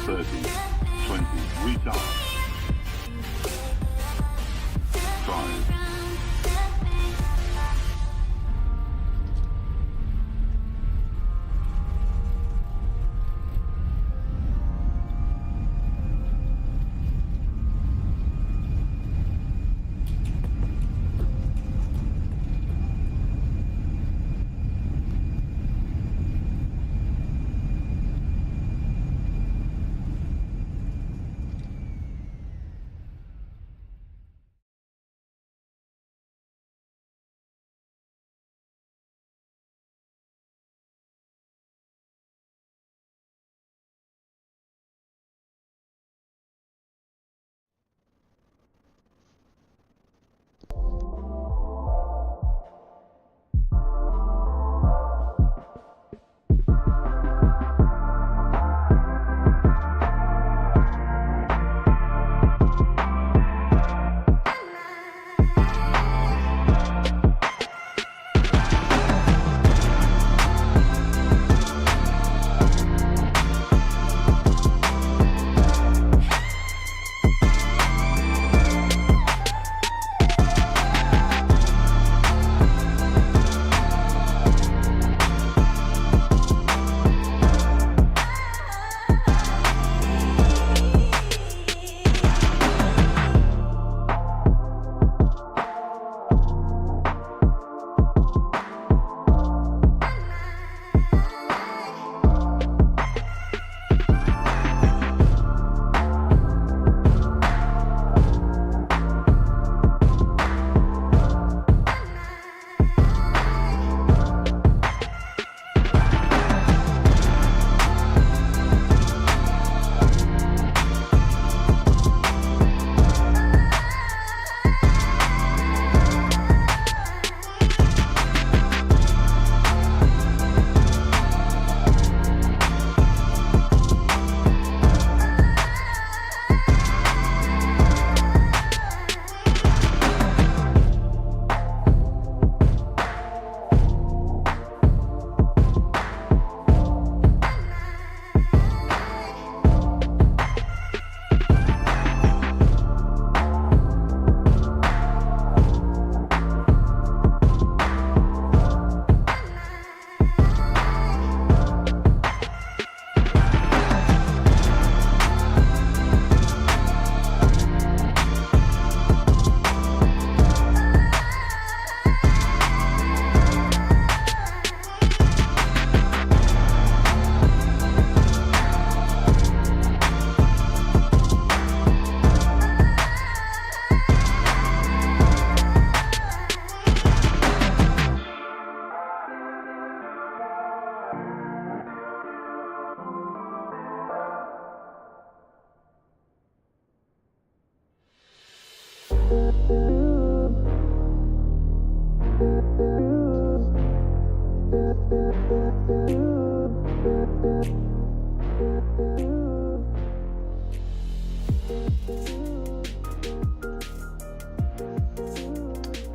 30, 20, retard. 5.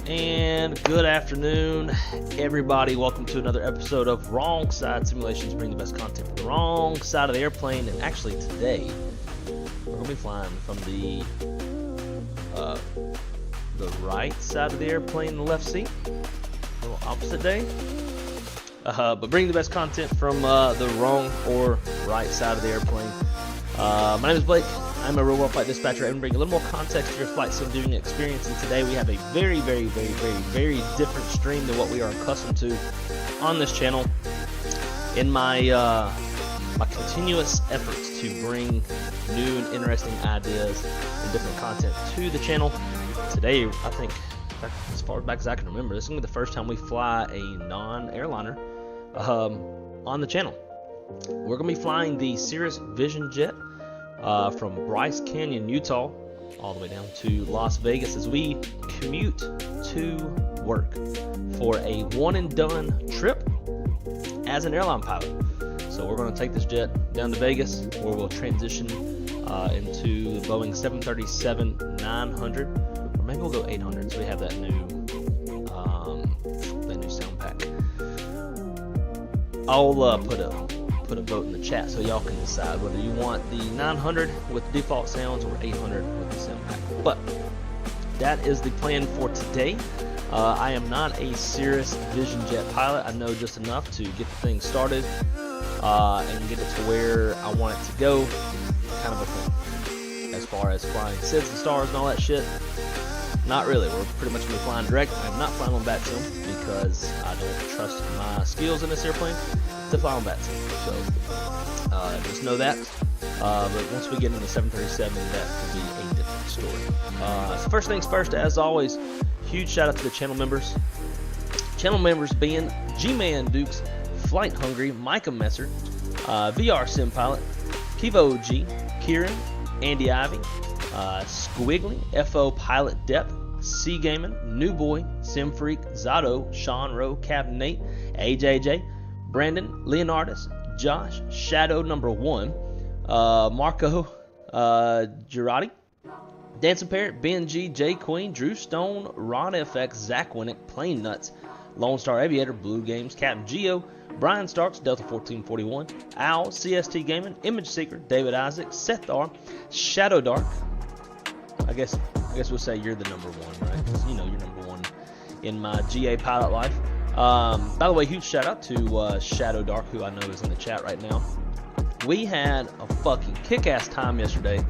And good afternoon, everybody. Welcome to another episode of Wrong Side Simulations, bring the best content from the wrong side of the airplane. And actually today, we're going to be flying from the right side of the airplane, the left seat. A little opposite day. But bring the best content from the wrong or right side of the airplane. My name is Blake. I'm a real world flight dispatcher and bring a little more context to your flight sim doing experience. And today we have a very different stream than what we are accustomed to on this channel. In my my continuous efforts to bring new and interesting ideas and different content to the channel, today I think, as far back as I can remember, this is going to be the first time we fly a non-airliner on the channel. We're going to be flying the Cirrus Vision jet from Bryce Canyon, Utah, all the way down to Las Vegas as we commute to work for a one-and-done trip as an airline pilot. So we're going to take this jet down to Vegas, where we'll transition into the Boeing 737-900, or maybe we'll go 800. So we have that new sound pack. I'll put a put a vote in the chat so y'all can decide whether you want the 900 with default sounds or 800 with the sound pack. But that is the plan for today. I am not a serious Vision Jet pilot. I know just enough to get the thing started and get it to where I want it to go, kind of a thing. As far as flying SIDS and stars and all that shit, not really. We're pretty much going to be flying direct. I'm not flying on BATSIM because I don't trust my skills in this airplane to fly on BATSIM. So just know that. But once we get into 737, that could be a different story. So first things first, as always, huge shout out to the channel members. Channel members being G-Man Dukes, Flight Hungry, Micah Messer, VR Sim Pilot, Kivo G, Kieran, Andy Ivy, Squiggly, FO Pilot Depth, C Gaming, New Boy, Sim Freak, Zato, Sean Rowe, Captain Nate, AJJ, Brandon, Leonardus, Josh, Shadow Number 1, Marco Girardi, Dancing Parrot, Ben G, J Queen, Drew Stone, Ron FX, Zach Winnick, Plain Nuts, Lone Star Aviator, Blue Games, Captain Geo, Brian Starks, Delta 1441, Owl, CST Gaming, Image Seeker, David Isaac, Seth R, Shadow Dark. I guess we'll say you're the number one, right? Because you know you're number one in my GA pilot life. By the way, huge shout out to Shadow Dark, who I know is in the chat right now. We had a fucking kick-ass time yesterday.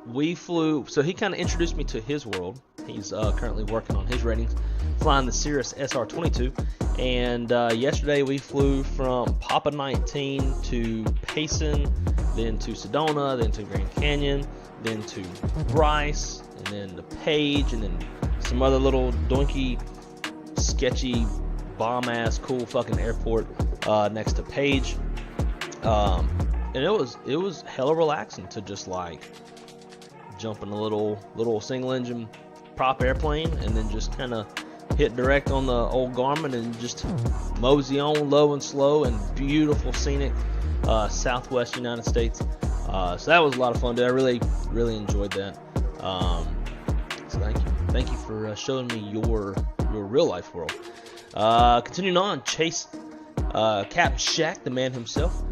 We flew, so he kind of introduced me to his world. He's currently working on his ratings, flying the Cirrus SR-22. And yesterday we flew from Papa 19 to Payson, then to Sedona, then to Grand Canyon, then to Bryce, and then to Page, and then some other little doinky, sketchy, bomb-ass, cool fucking airport next to Page. And it was hella relaxing to just like jump in a little single engine prop airplane and then just kind of hit direct on the old Garmin and just mosey on low and slow and beautiful scenic Southwest United States. So that was a lot of fun, dude. I really enjoyed that. So thank you for showing me your real life world. Continuing on, Chase, Captain Shaq, the man himself,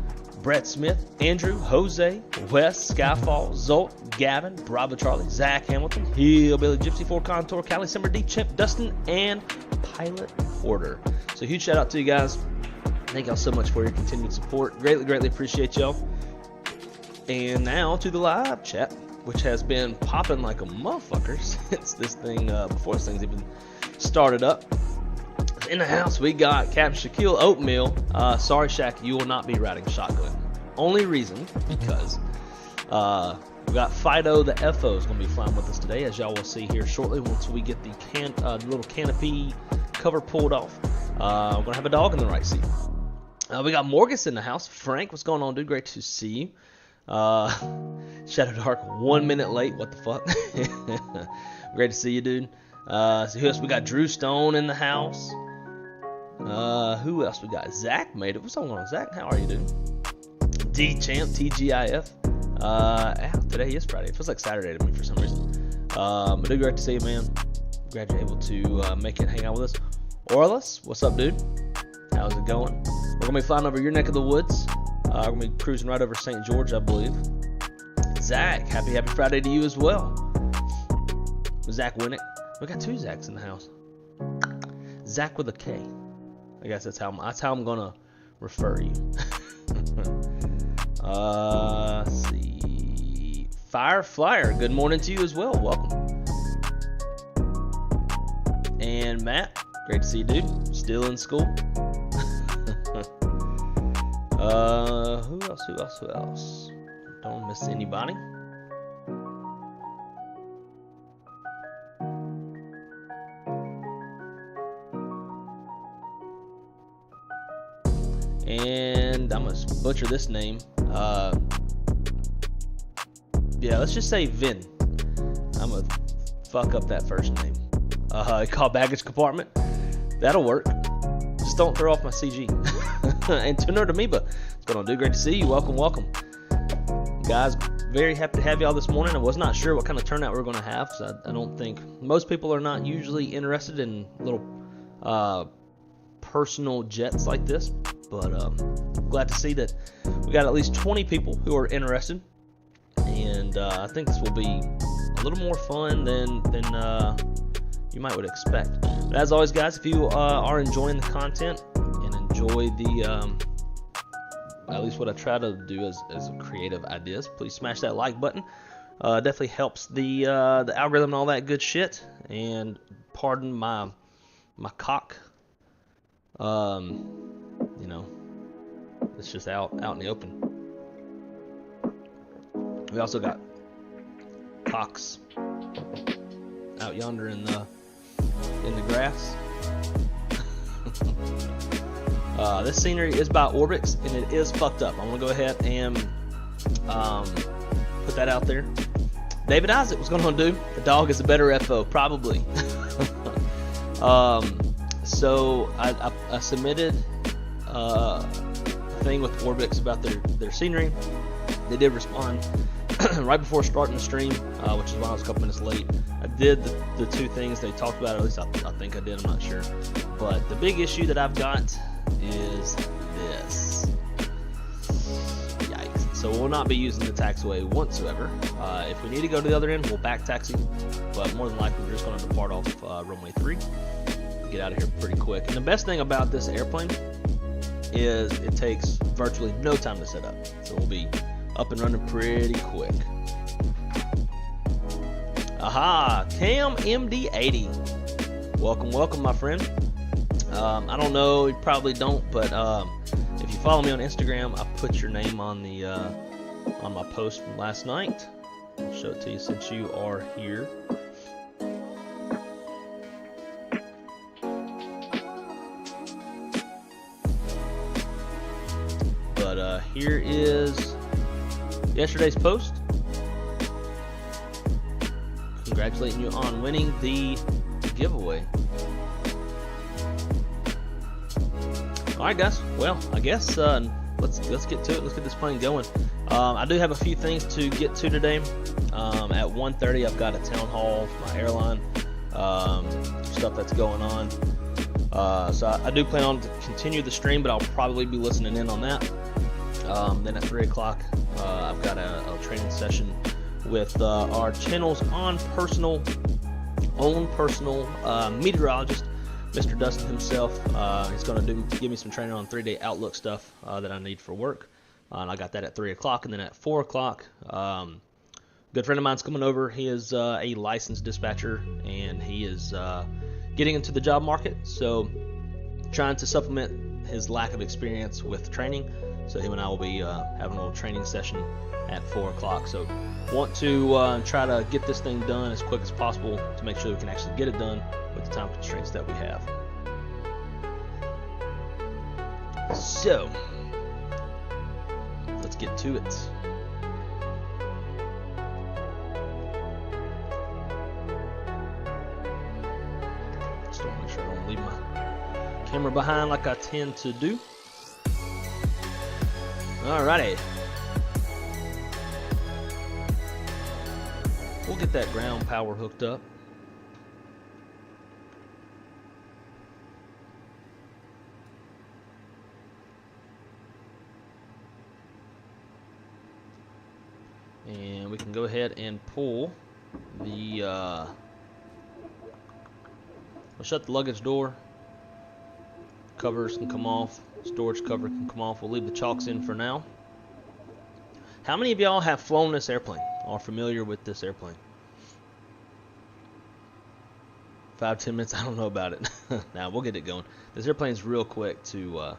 Brett Smith, Andrew, Jose, Wes, Skyfall, Zolt, Gavin, Bravo Charlie, Zach Hamilton, Hillbilly Gypsy, 4 Contour, Callie Simmer, D, Chimp, Dustin, and Pilot Porter. So huge shout out to you guys. Thank y'all so much for your continued support. Greatly appreciate y'all. And now to the live chat, which has been popping like a motherfucker since this thing, before this thing's even started up. In the house, we got Captain Shaquille Oatmeal. Sorry, Shaq, you will not be riding shotgun. Only reason, because we got Fido, the FO, is going to be flying with us today, as y'all will see here shortly once we get the little canopy cover pulled off. We're going to have a dog in the right seat. We got Morgus in the house. Frank, what's going on, dude? Great to see you. Shadow Dark, 1 minute late. What the fuck? Great to see you, dude. So who else? We got Drew Stone in the house. Who else we got? Zach made it. What's going on, Zach? How are you, dude? D-Champ, TGIF. Today is Friday. It feels like Saturday to me for some reason. But dude, great to see you, man. Glad you're able to make it hang out with us. Orlus, what's up, dude? How's it going? We're going to be flying over your neck of the woods. We're going to be cruising right over St. George, I believe. Zach, happy Friday to you as well. Zach Winnick. We got 2 Zachs in the house. Zach with a K. I guess that's how I'm gonna refer you. Let's see. Fire Flyer, good morning to you as well. Welcome. And Matt, great to see you, dude. Still in school. Who else? Don't miss anybody. And I'm gonna butcher this name. Yeah, let's just say Vin. I'm gonna fuck up that first name. Call baggage compartment. That'll work. Just don't throw off my CG. And Tuner Amoeba, what's going on, dude? Great to see you. Welcome. Guys, very happy to have y'all this morning. I was not sure what kind of turnout we were going to have, so I don't think most people are not usually interested in little personal jets like this. But glad to see that we got at least 20 people who are interested, and I think this will be a little more fun than you might would expect. But as always, guys, if you are enjoying the content and enjoy the at least what I try to do as creative ideas, please smash that like button. Definitely helps the algorithm and all that good shit. And pardon my cock. You know, it's just out in the open. We also got cocks out yonder in the grass. This scenery is by Orbix, and it is fucked up. I'm gonna go ahead and put that out there. David Isaac was gonna do the dog is a better FO, probably. So I submitted a thing with Orbix about their scenery. They did respond right before starting the stream, which is why I was a couple minutes late. I did the two things they talked about, or at least I think I did, I'm not sure. But the big issue that I've got is this. Yikes. So we'll not be using the taxiway whatsoever. If we need to go to the other end, we'll back taxi, but more than likely we're just going to depart off runway 3. Get out of here pretty quick. And the best thing about this airplane is it takes virtually no time to set up, so we'll be up and running pretty quick. Aha, Cam MD80. Welcome, my friend. I don't know, you probably don't, but if you follow me on Instagram, I put your name on the on my post from last night. I'll show it to you since you are here. But here is yesterday's post. Congratulating you on winning the giveaway. All right, guys. Well, I guess let's get to it. Let's get this plane going. I do have a few things to get to today. At 1:30, I've got a town hall for my airline stuff that's going on. So I do plan on to continue the stream, but I'll probably be listening in on that. Then at 3 o'clock, I've got a training session with our channel's own personal meteorologist, Mr. Dustin himself. He's going to give me some training on 3-day outlook stuff that I need for work. And I got that at 3 o'clock. And then at 4 o'clock, good friend of mine's coming over. He is a licensed dispatcher, and he is getting into the job market. So trying to supplement his lack of experience with training. So him and I will be having a little training session at 4 o'clock. So want to try to get this thing done as quick as possible to make sure we can actually get it done with the time constraints that we have. So let's get to it. Just want to make sure I don't leave my camera behind like I tend to do. Alrighty. We'll get that ground power hooked up. And we can go ahead and pull the we'll shut the luggage door. Covers can come off. Storage cover can come off. We'll leave the chocks in for now. How many of y'all have flown this airplane? Are familiar with this airplane? 5-10 minutes, I don't know about it. Now we'll get it going. This airplane's real quick to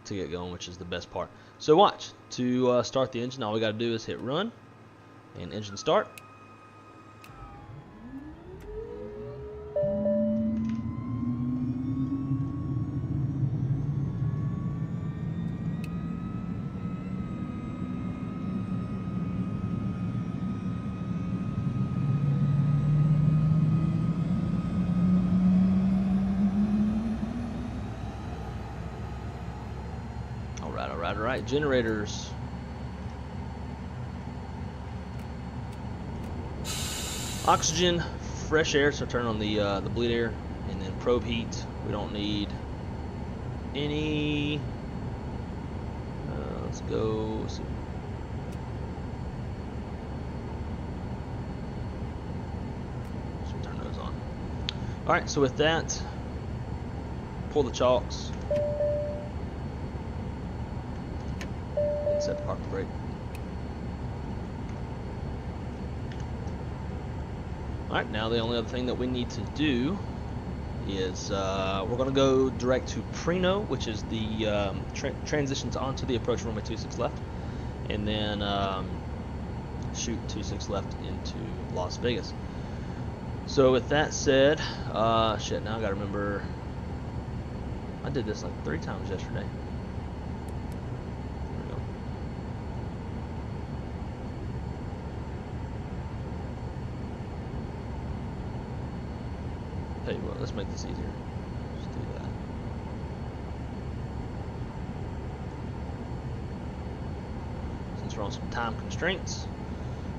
get going, which is the best part. So watch. To start the engine, all we got to do is hit run and engine start. Alright, generators. Oxygen, fresh air, so turn on the bleed air, and then probe heat. We don't need any go. So turn those on. All right. So with that, pull the chocks. And set the parking brake. Alright, now the only other thing that we need to do is we're going to go direct to Preno, which is the transitions onto the approach runway 26 left, and then shoot 26 left into Las Vegas. So with that said, shit, now I gotta remember, I did this like 3 times yesterday. Tell you what, let's make this easier. Just do that. Since we're on some time constraints.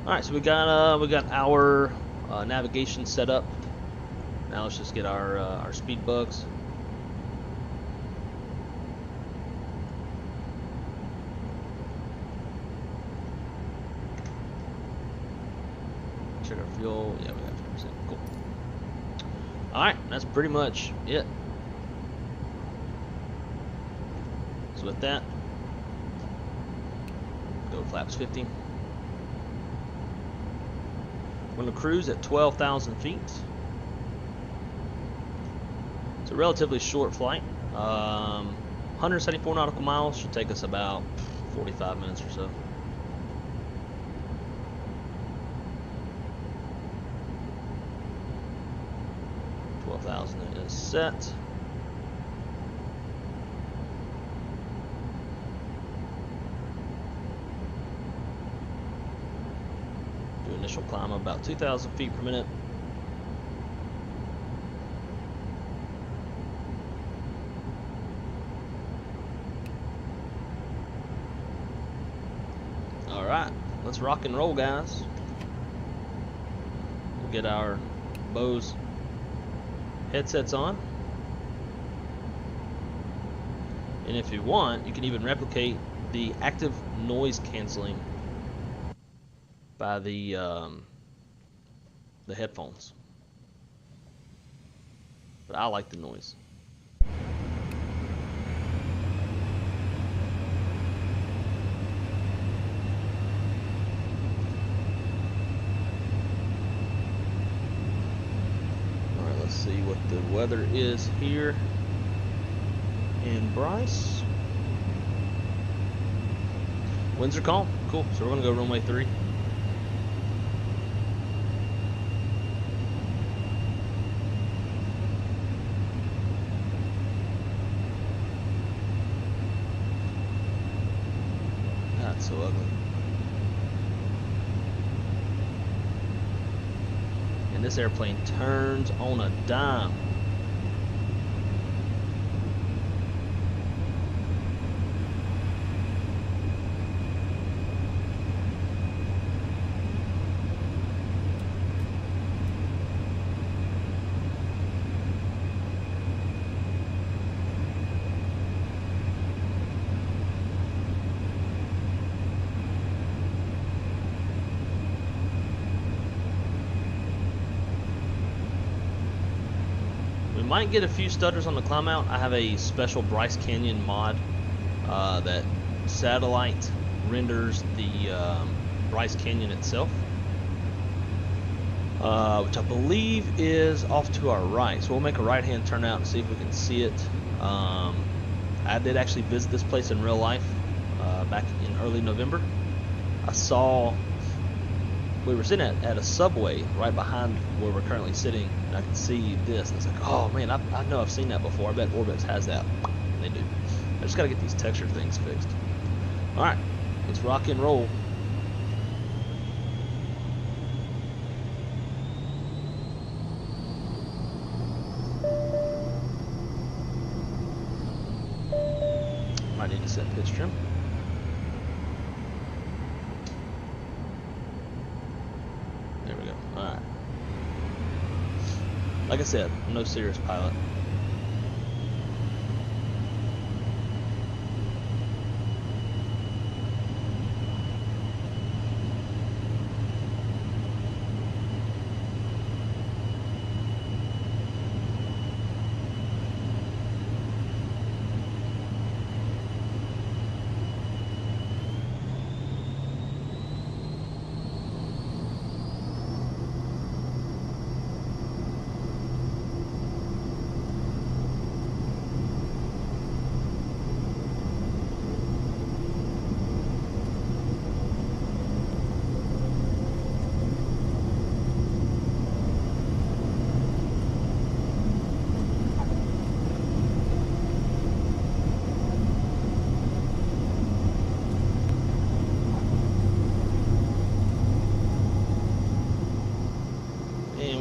All right, so we got our navigation set up. Now let's just get our speed bugs. Check our fuel. Yeah, we got 50%. Cool. Alright, that's pretty much it. So with that, go flaps 50. We're going to cruise at 12,000 feet. It's a relatively short flight. 174 nautical miles, should take us about 45 minutes or so. 12,000 is set. Do initial climb of about 2,000 feet per minute. All right, let's rock and roll, guys. We'll get our Bose headsets on, and if you want, you can even replicate the active noise canceling by the headphones. But I like the noise. See what the weather is here in Bryce. Winds are calm. Cool. So we're gonna go runway 3. That's so ugly. And this airplane turns on a dime. Might get a few stutters on the climb out. I have a special Bryce Canyon mod that satellite renders the Bryce Canyon itself, which I believe is off to our right. So we'll make a right-hand turnout and see if we can see it. I did actually visit this place in real life back in early November. I saw, we were sitting at a subway right behind where we're currently sitting, and I could see this, and it's like, oh man, I know I've seen that before. I bet Orbx has that. And they do. I just gotta get these texture things fixed. Alright, let's rock and roll. Might need to set pitch trim. There we go. Alright. Like I said, I'm no serious pilot.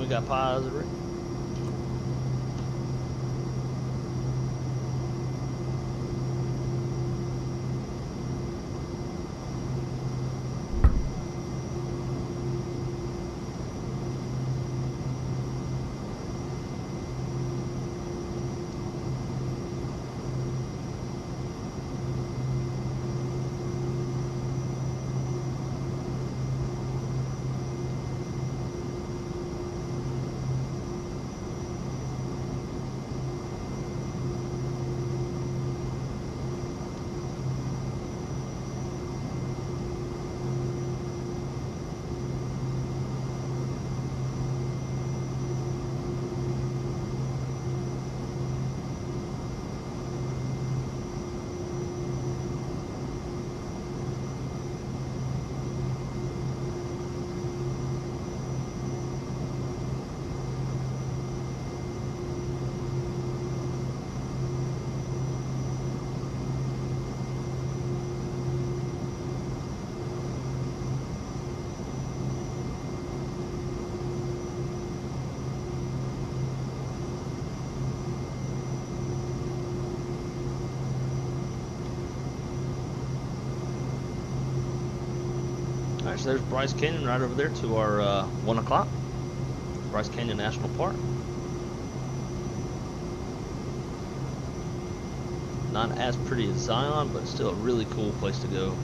got positive. Alright, so there's Bryce Canyon right over there to our 1 o'clock. Bryce Canyon National Park. Not as pretty as Zion, but still a really cool place to go.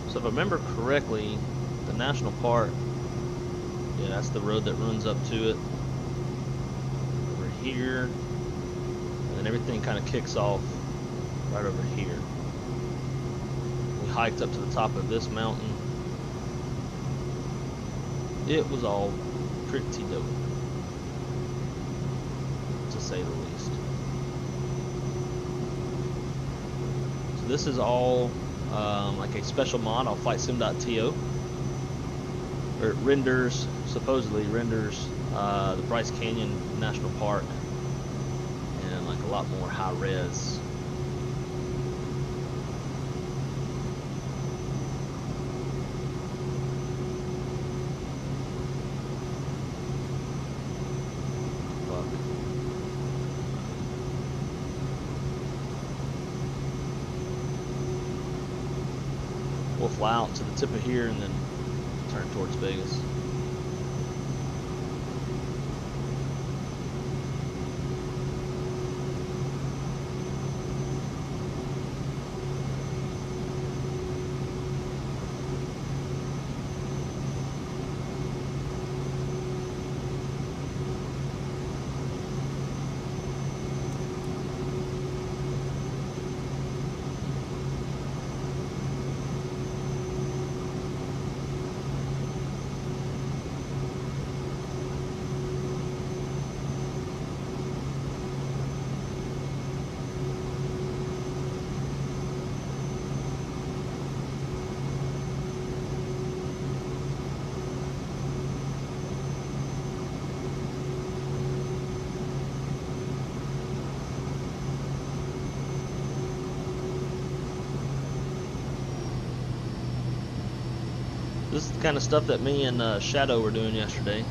So if I remember correctly, the national park, yeah, that's the road that runs up to it. Over here, and then everything kind of kicks off right over here. We hiked up to the top of this mountain. It was all pretty dope, to say the least. So this is all like a special mod on FlightSim.to. It renders, supposedly renders, the Bryce Canyon National Park and like a lot more high res. We'll fly out to the tip of here and then turn towards Vegas. This is the kind of stuff that me and Shadow were doing yesterday.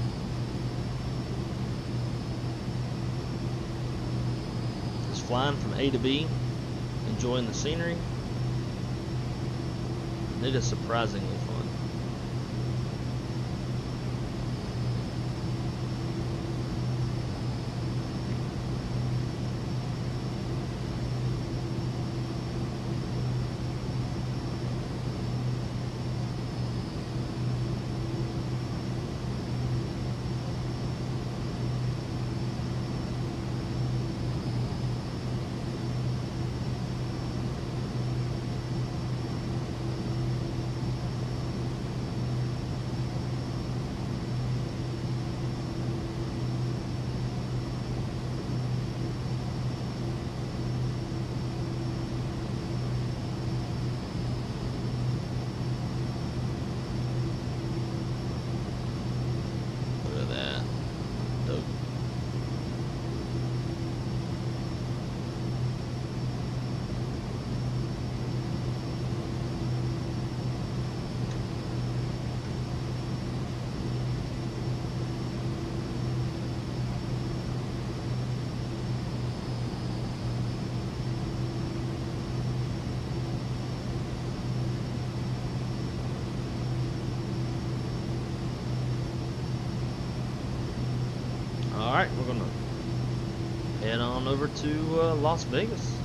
Just flying from A to B, enjoying the scenery. It is surprisingly fun. Alright, we're gonna head on over to Las Vegas.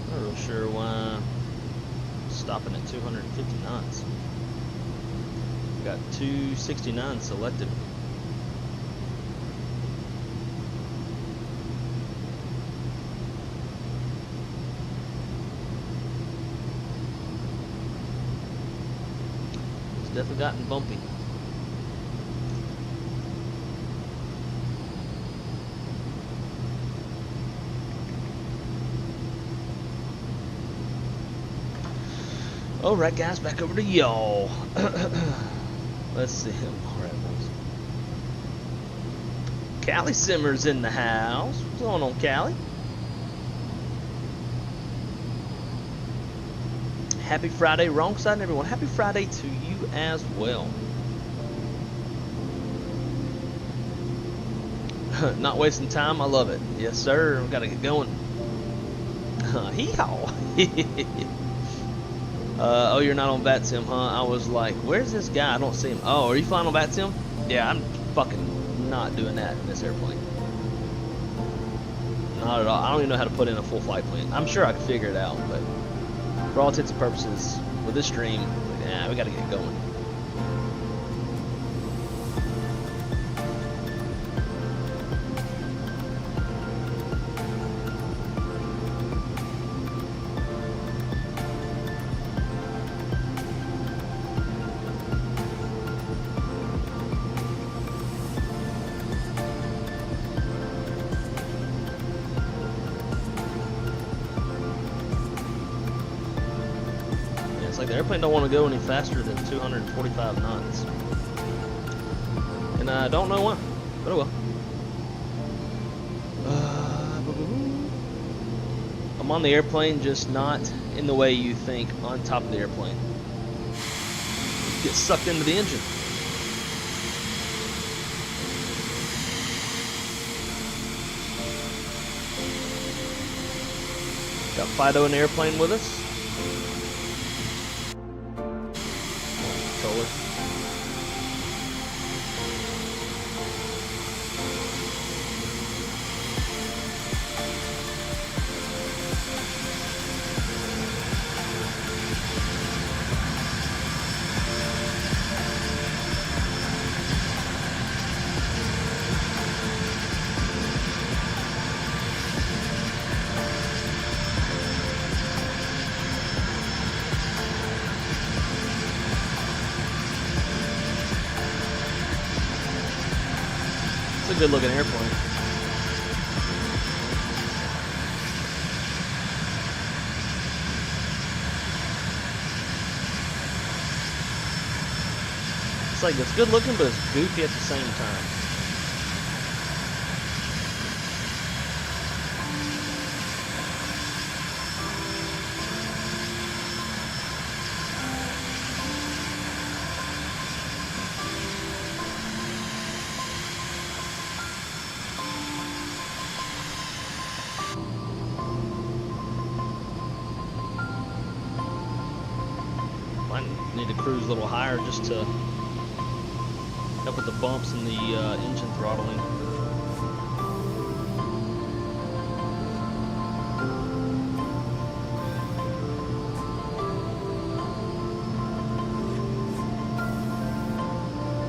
Not real sure why I'm stopping at 250 knots. Got 269 selected. It's definitely gotten bumpy. Alright guys, back over to y'all. Let's see him. Alright, Callie Simmer's in the house. What's going on, Callie? Happy Friday, wrong side, everyone. Happy Friday to you as well. Not wasting time, I love it. Yes, sir. We gotta get going. Hee-haw. Oh, you're not on VATSIM, huh? I was like, where's this guy? I don't see him. Oh, are you flying on VATSIM? Yeah, I'm fucking not doing that in this airplane. Not at all. I don't even know how to put in a full flight plan. I'm sure I could figure it out, but for all intents and purposes, with this stream, yeah, we gotta get going. Like the airplane don't want to go any faster than 245 knots, and I don't know why, but oh well. I'm on the airplane, just not in the way you think on top of the airplane. Get sucked into the engine. Got Fido in the airplane with us. Controller. It's a good looking airplane. It's like it's good looking, but it's goofy at the same time. Need to cruise a little higher just to help with the bumps and the engine throttling.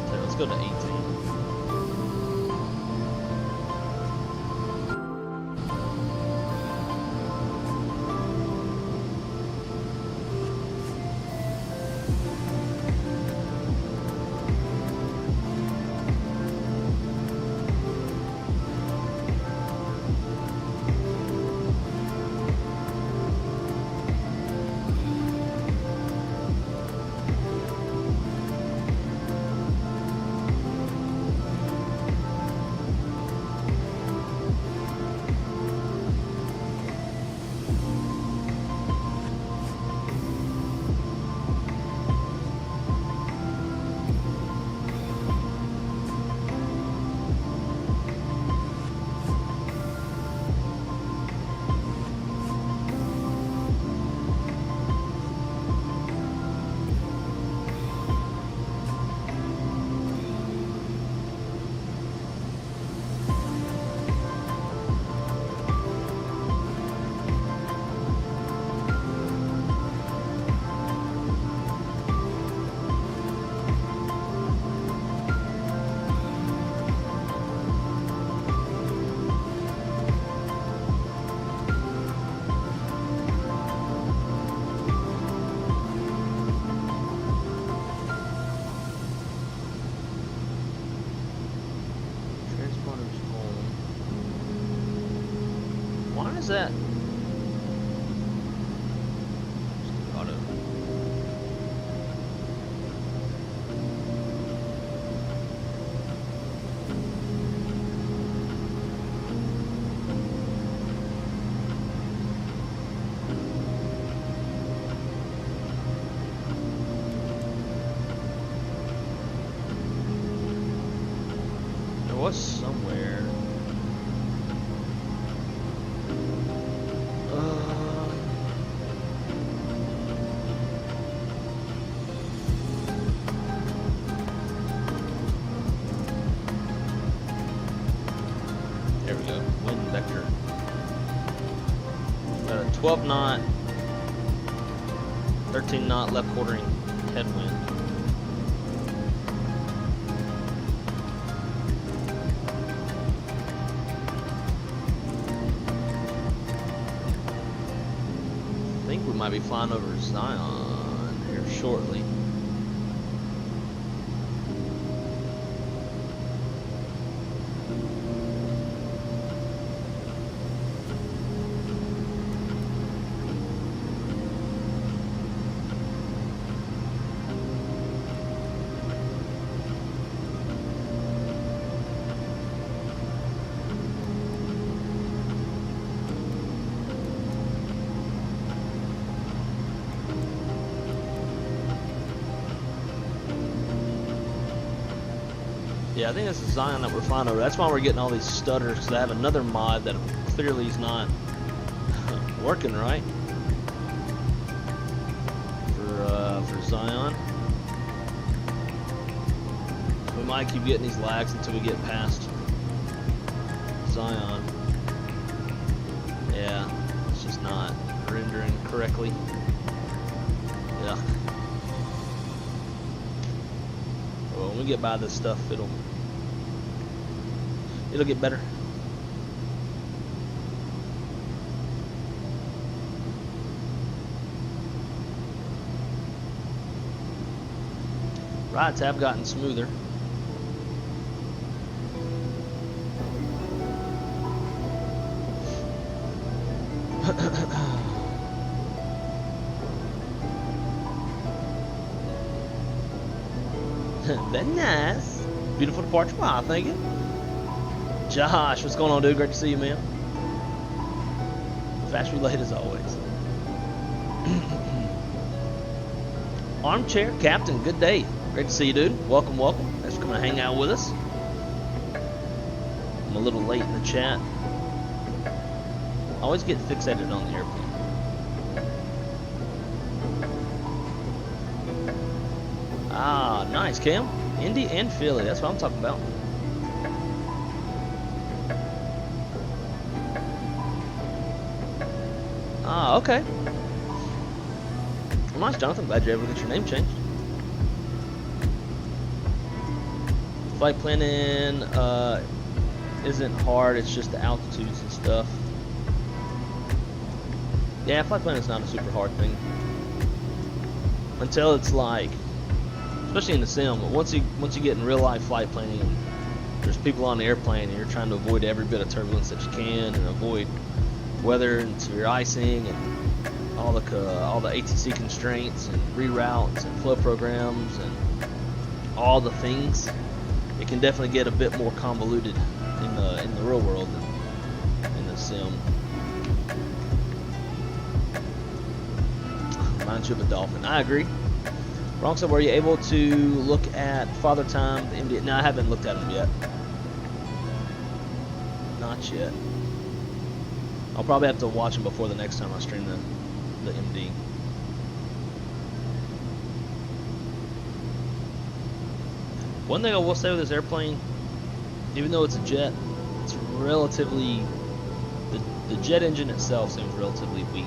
Okay, let's go to 18. Why is that? Auto. There was somewhere. There we go. Wind vector. Got a 12 knot, 13 knot left quartering headwind. I think we might be flying over Zion here shortly. Yeah, I think this is Zion that we're flying over. That's why we're getting all these stutters, because I have another mod that clearly is not working right for Zion. We might keep getting these lags until we get past Zion. Yeah, it's just not rendering correctly. Yeah. Well, when we get by this stuff, it'll get better. Rides have gotten smoother. Very nice. Beautiful departure. Wow, thank you. Josh, what's going on, dude? Great to see you, man. Fast relate as always. Armchair Captain, good day. Great to see you, dude. Welcome, welcome. Thanks for coming to hang out with us. I'm a little late in the chat. I always get fixated on the airplane. Ah, nice, Cam. Indy and Philly, that's what I'm talking about. Ah, okay. Well, nice, Jonathan. Glad you're able to get your name changed. Flight planning isn't hard, it's just the altitudes and stuff. Yeah, flight planning is not a super hard thing. Until it's like, especially in the sim, but once you get in real life flight planning and there's people on the airplane and you're trying to avoid every bit of turbulence that you can and avoid weather and severe icing and all the ATC constraints and reroutes and flow programs and all the things, it can definitely get a bit more convoluted in the real world than in the sim. Reminds you of a dolphin. I agree. Wrong side, were you able to look at Father Time, the MD? No, I haven't looked at them yet. Not yet. I'll probably have to watch them before the next time I stream the MD. One thing I will say with this airplane, even though it's a jet, it's relatively, the jet engine itself seems relatively weak.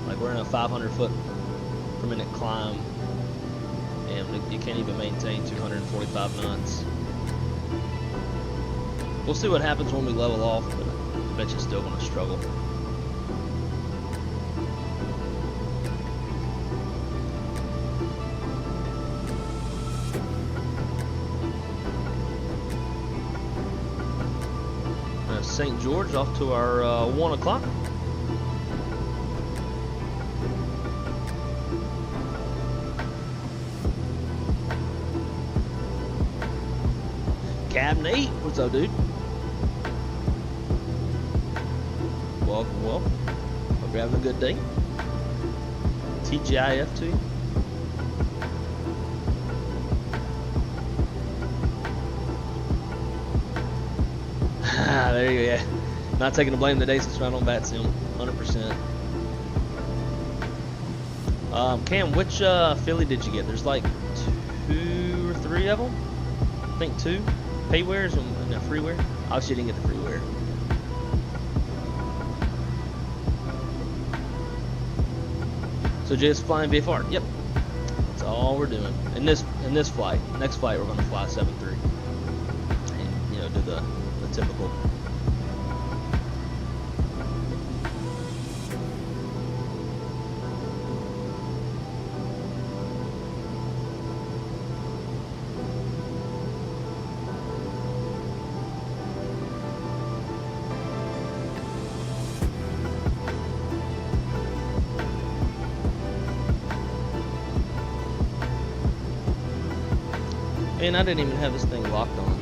Like we're in a 500 foot per minute climb and you can't even maintain 245 knots. We'll see what happens when we level off, but I bet you're still going to struggle. of St. George off to our 1 o'clock. Cabin 8, what's up, dude? Welcome, welcome. Hope you're having a good day. TGIF to you. There you go, yeah. Not taking the blame today since we're not on bat sim, 100%. Cam, which Philly did you get? There's like 2 or 3 of them. I think 2 paywares and a freeware. Obviously, you didn't get the freeware. So just flying VFR. Yep, that's all we're doing. In this flight, next flight we're going to fly 7-3, and do the typical. And I didn't even have this thing locked on.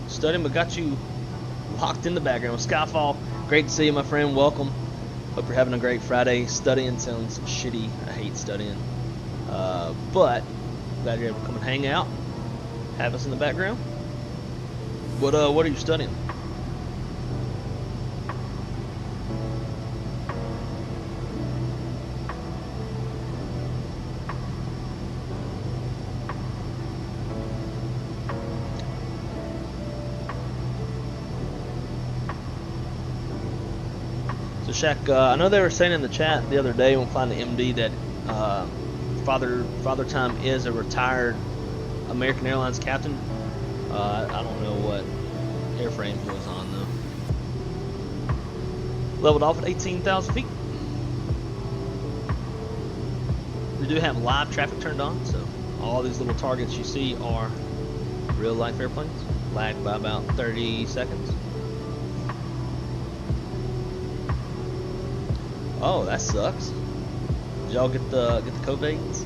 Studying, but got you locked in the background. Skyfall, great to see you, my friend. Welcome. Hope you're having a great Friday. Studying sounds shitty. I hate studying. But glad you're able to come and hang out. Have us in the background. What are you studying? So Shaq, I know they were saying in the chat the other day when flying the MD that Father Time is a retired American Airlines captain. I don't know what airframe he was on though. Leveled off at 18,000 feet. We do have live traffic turned on, so all these little targets you see are real life airplanes, lagged by about 30 seconds. Oh, that sucks. Did y'all get the covates?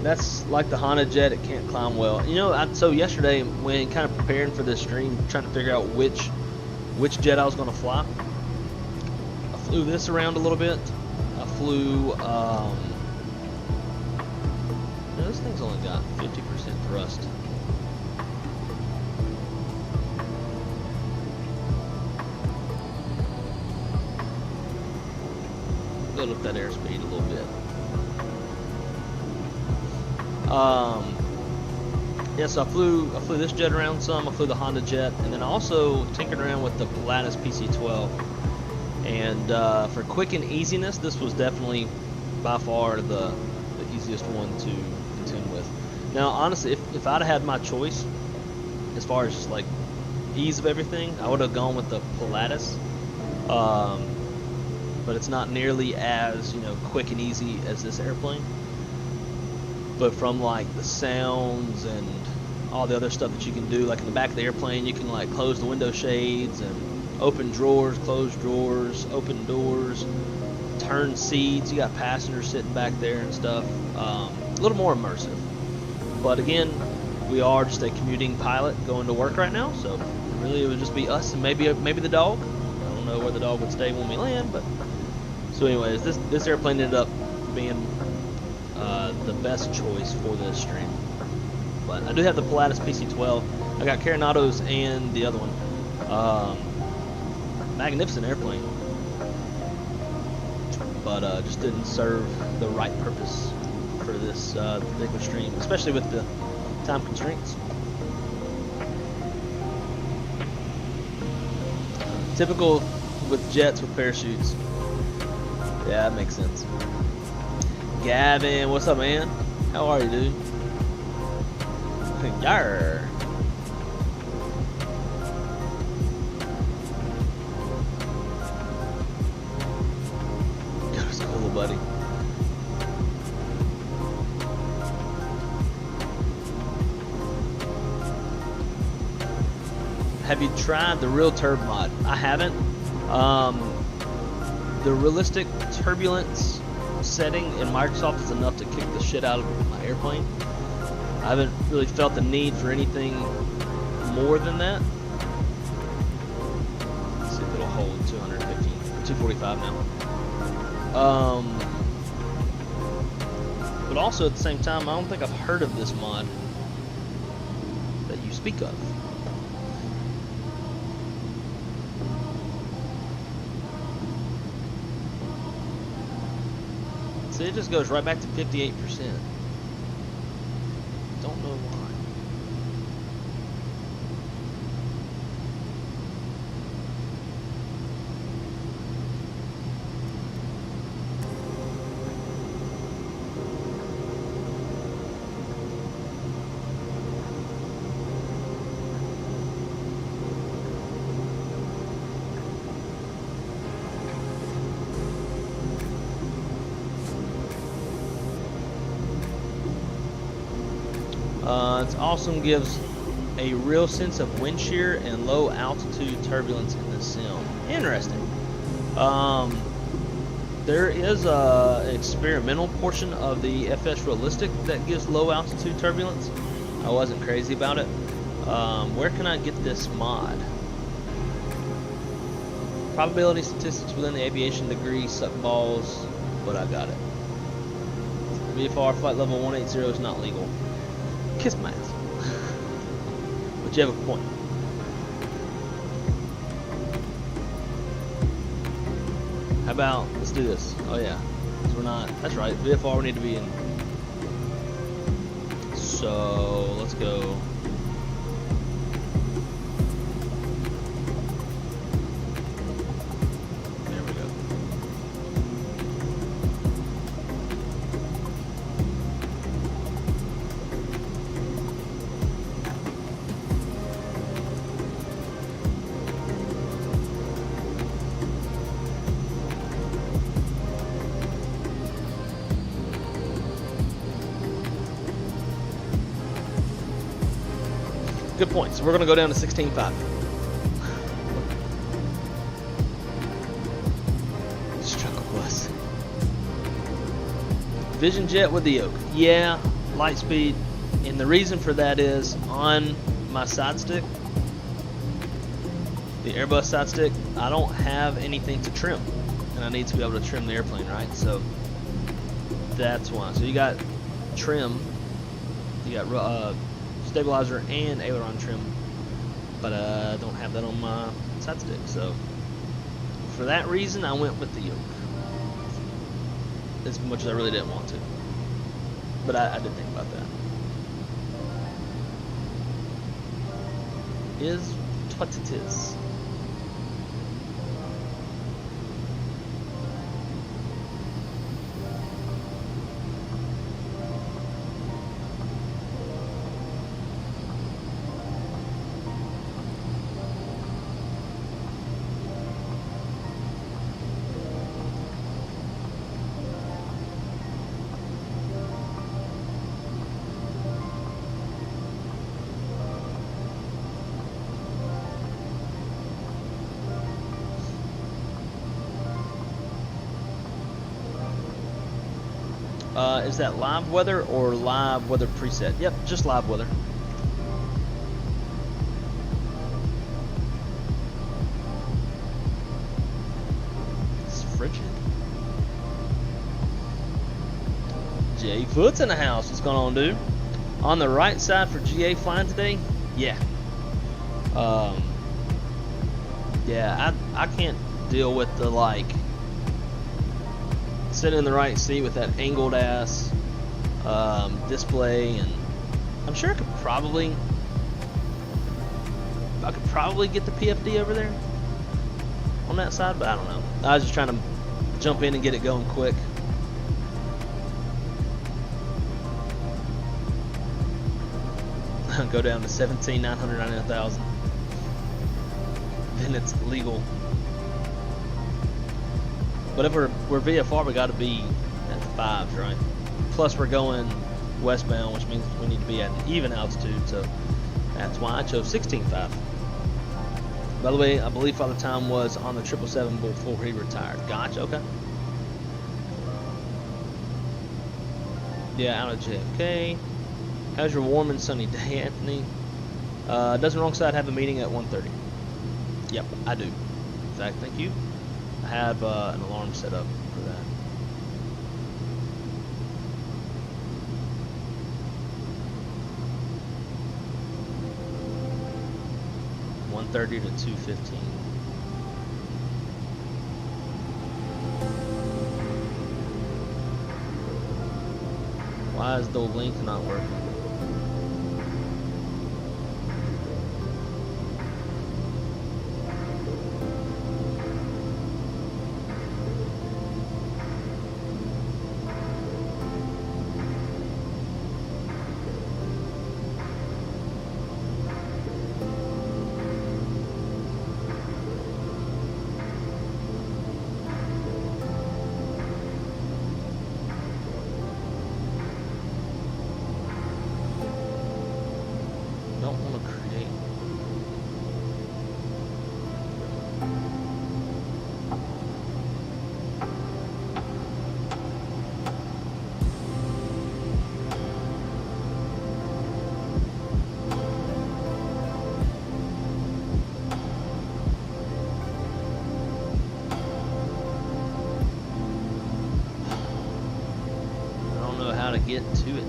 That's like the Honda jet, it can't climb well. So yesterday when kind of preparing for this stream, trying to figure out which jet I was going to fly, I flew this around a little bit. I flew, this thing's only got 50% thrust. Build up that airspeed a little bit. So I flew this jet around some. I flew the Honda jet, and then I also tinkered around with the Pilatus PC-12. And for quick and easiness, this was definitely by far the easiest one to contend with. Now, honestly, if I'd have had my choice as far as just like ease of everything, I would have gone with the Pilatus. But it's not nearly as quick and easy as this airplane. But from like the sounds and all the other stuff that you can do, like in the back of the airplane, you can like close the window shades and open drawers, close drawers, open doors, turn seats. You got passengers sitting back there and stuff. A little more immersive. But again, we are just a commuting pilot going to work right now, so really it would just be us and maybe the dog. I don't know where the dog would stay when we land, but. So anyways, this airplane ended up being the best choice for this stream. But I do have the Pilatus PC-12. I got Caranados and the other one. Magnificent airplane. But just didn't serve the right purpose for this particular stream, especially with the time constraints. Typical with jets with parachutes. Yeah, that makes sense. Gavin, what's up, man? How are you, dude? Yarr. That was cool, buddy. Have you tried the real turb mod? I haven't. The realistic turbulence setting in Microsoft is enough to kick the shit out of my airplane. I haven't really felt the need for anything more than that. Let's see if it'll hold 215, 245 now. But also at the same time, I don't think I've heard of this mod that you speak of. See, it just goes right back to 58%. Don't know why. It's awesome, gives a real sense of wind shear and low altitude turbulence in the sim. Interesting. There is a experimental portion of the FS Realistic that gives low altitude turbulence. I wasn't crazy about it. Where can I get this mod? Probability statistics within the aviation degree suck balls, but I got it. VFR flight level 180 is not legal. Kiss my ass. But you have a point. How about, let's do this. Oh yeah, 'cause we're not, that's right, VFR we need to be in. So, let's go. There we go. Good point. So we're going to go down to 16.5. Struggle bus. Vision jet with the yoke. Yeah, light speed. And the reason for that is on my side stick, the Airbus side stick, I don't have anything to trim. And I need to be able to trim the airplane, right? So that's why. So you got trim. You got stabilizer and aileron trim, but I don't have that on my side stick, so for that reason I went with the yoke, as much as I really didn't want to, but I did think about that. Is what it is. Is that live weather or live weather preset? Yep, just live weather. It's frigid. Jay Foot's in the house. What's going on, dude? On the right side for GA flying today? Yeah. Yeah, I can't deal with the like sitting in the right seat with that angled ass display, and I'm sure I could probably get the PFD over there on that side, but I don't know. I was just trying to jump in and get it going quick. Go down to 17,999,000. Then it's legal. But if we're VFR, we got to be at the 5s, right? Plus we're going westbound, which means we need to be at an even altitude. So that's why I chose 16.5. By the way, I believe Father Time was on the 777 before he retired. Gotcha. Okay. Yeah, out of JFK. How's your warm and sunny day, Anthony? Doesn't wrong side have a meeting at 1:30? Yep, I do. Zach, thank you. I have an alarm set up for that. .30 to 2:15. Why is the link not working? Get to it.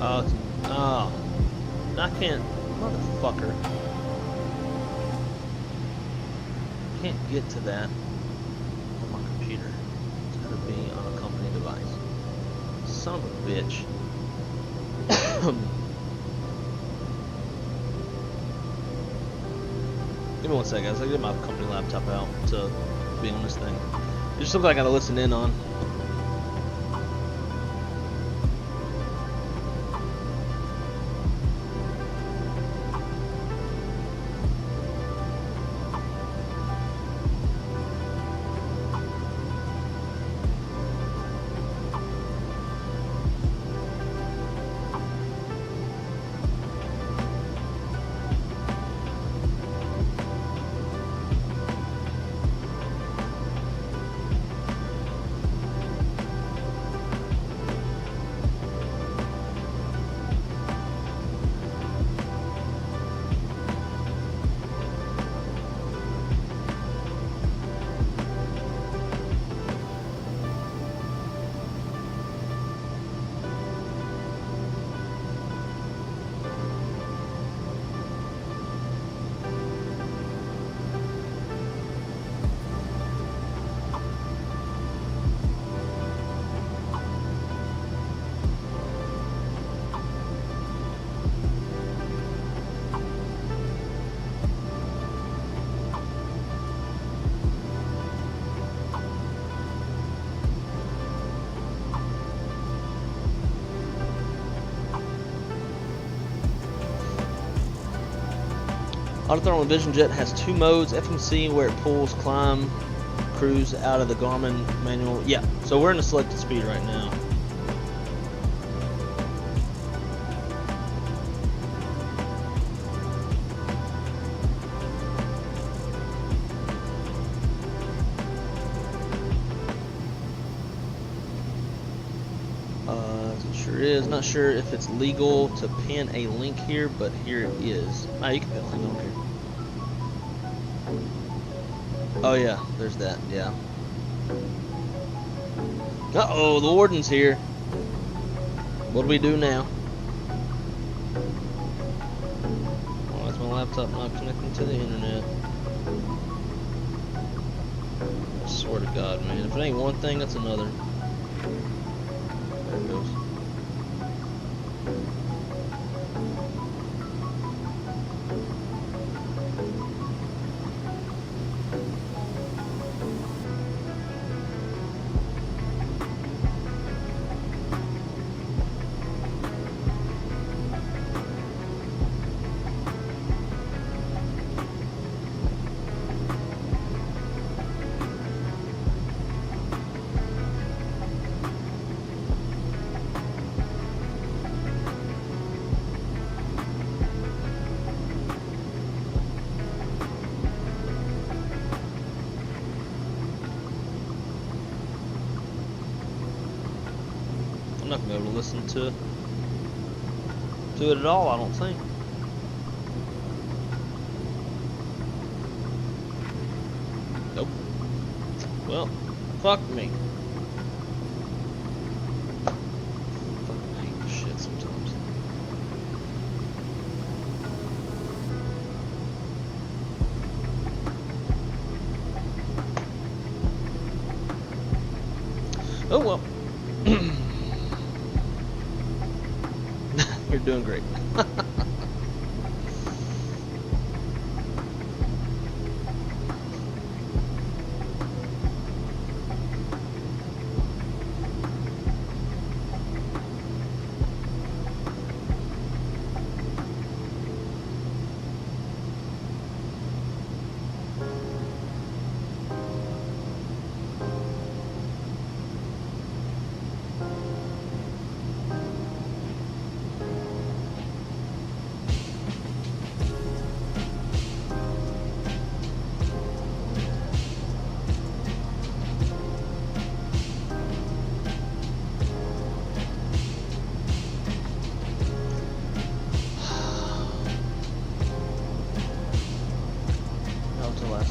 Oh, I can't, motherfucker. Can't get to that on my computer. It's gotta be on a company device. Son of a bitch. Give me one second, guys. I'll get my company laptop out to be on this thing. It just looks like I gotta listen in on. Autothrottle Vision Jet has two modes, FMC where it pulls, climb, cruise out of the Garmin manual. Yeah, so we're in the selected speed right now. Sure is. Not sure if it's legal to pin a link here, but here it is. Ah, you can pin a link, I don't care. Oh yeah, there's that, yeah. Uh-oh, the warden's here. What do we do now? Why is my laptop not connecting to the internet? I swear to God, man. If it ain't one thing, it's another. There it goes. I'm not gonna be able to listen to it at all, I don't think. Nope. Well, fuck me. Fucking hate this shit sometimes. Oh well. You're doing great.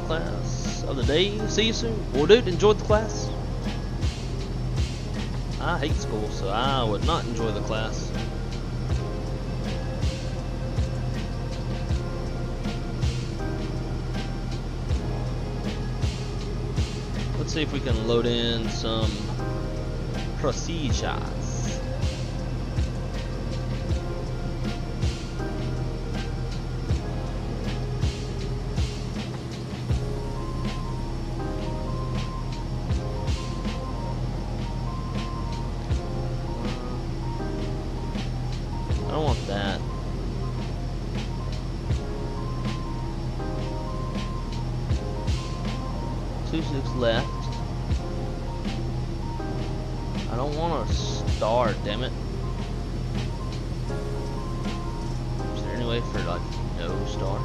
Class of the day. See you soon. Well, dude, enjoyed the class. I hate school, so I would not enjoy the class. Let's see if we can load in some procedures. I don't want that. Two six left. I don't want a star, damn it. Is there any way for like no star?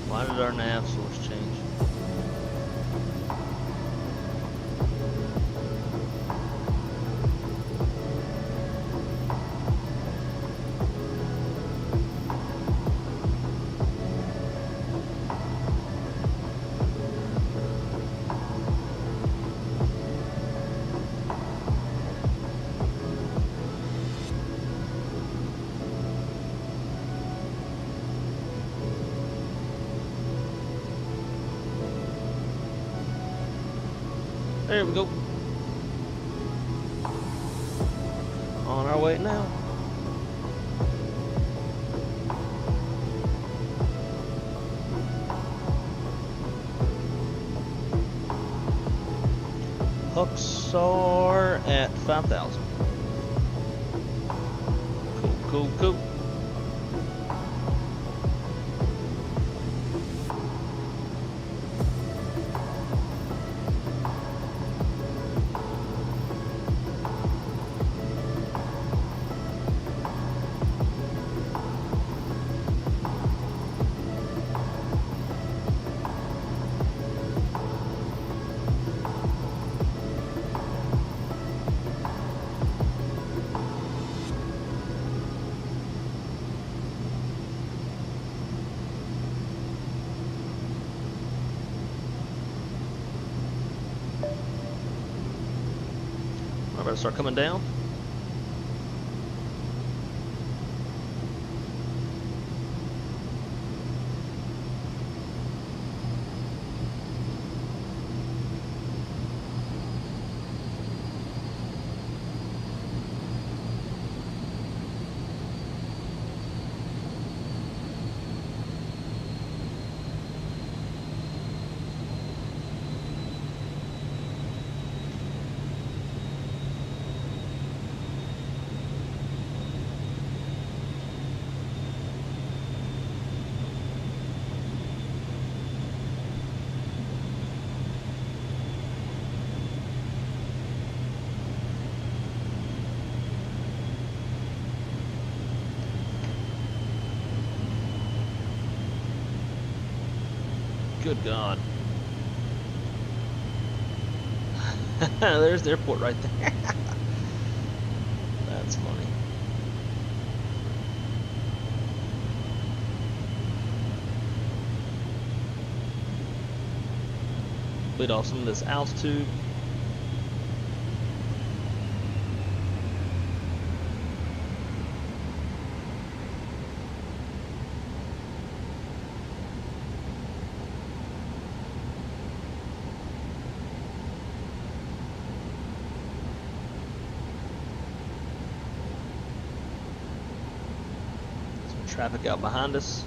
Why did our nav source change? There we go. On our way now. Hooks are at 5,000. Cool, cool, cool. I better start coming down. Good God. There's the airport right there. That's funny. Bleed off some of this altitude. Traffic out behind us.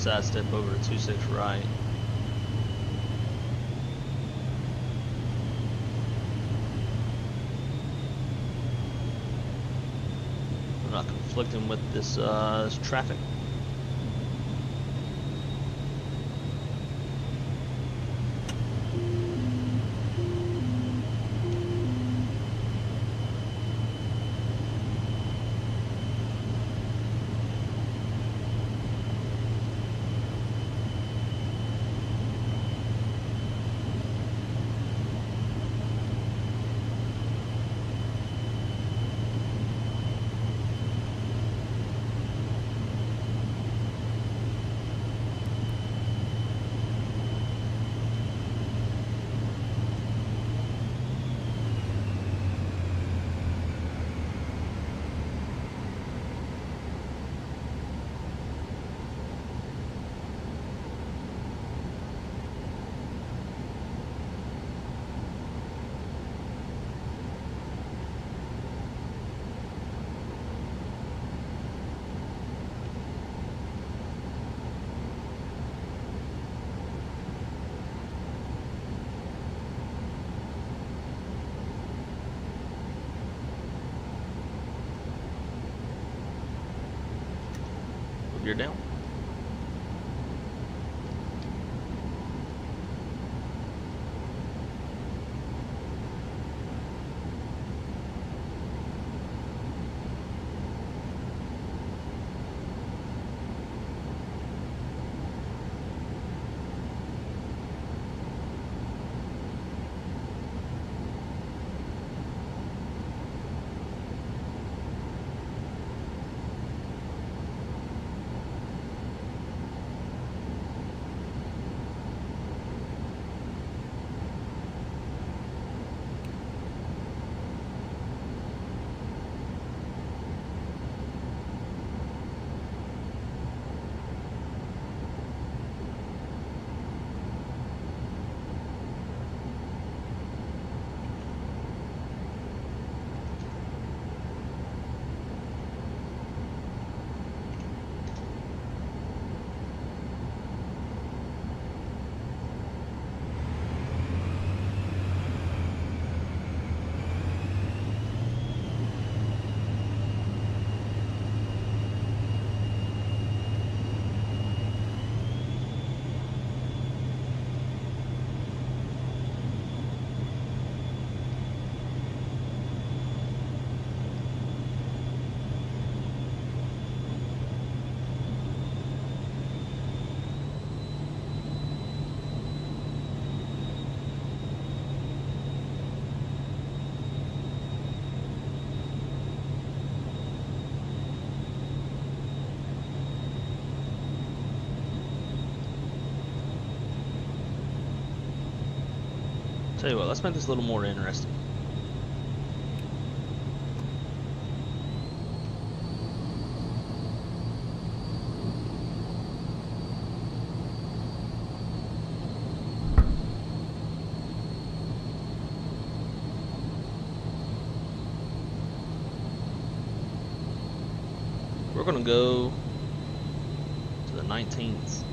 sidestep over to 26 right. I'm not conflicting with this, this traffic. You're down. Tell you what, let's make this a little more interesting. We're gonna go to the 19th.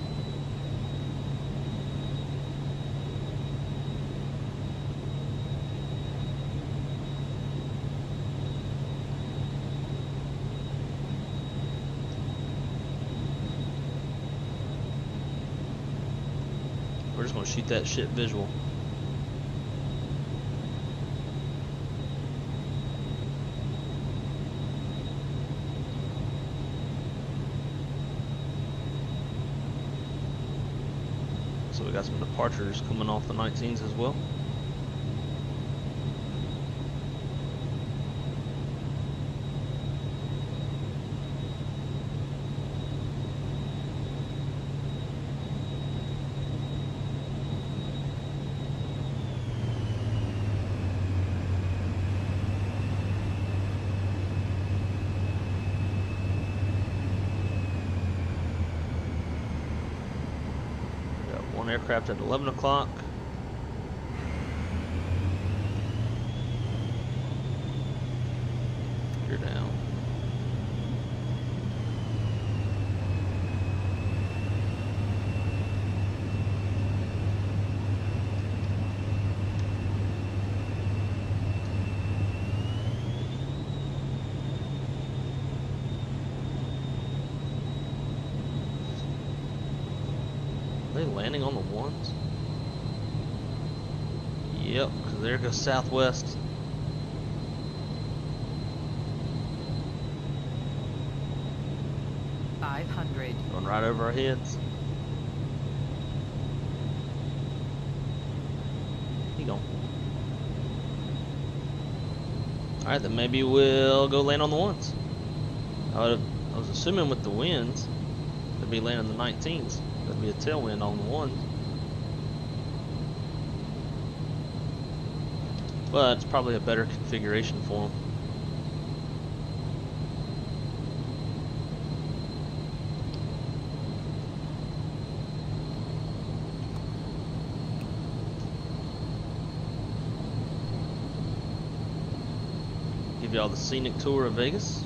We're just gonna shoot that shit visual. So we got some departures coming off the 19s as well. Aircraft at 11 o'clock. You're down. landing on the ones? Yep, because there goes Southwest. Going right over our heads. He gone. Alright, then maybe we'll go land on the ones. I was assuming with the winds, they'd be landing the 19s. There'd be a tailwind on the ones. But it's probably a better configuration for them. Give y'all the scenic tour of Vegas.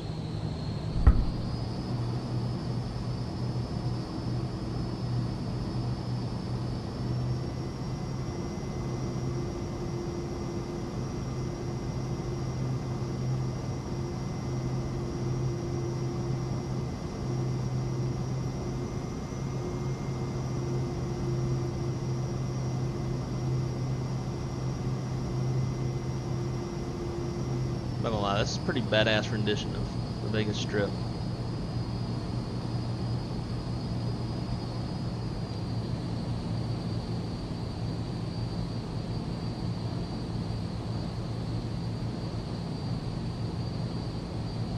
Not gonna lie, this is a pretty badass rendition of the Vegas Strip.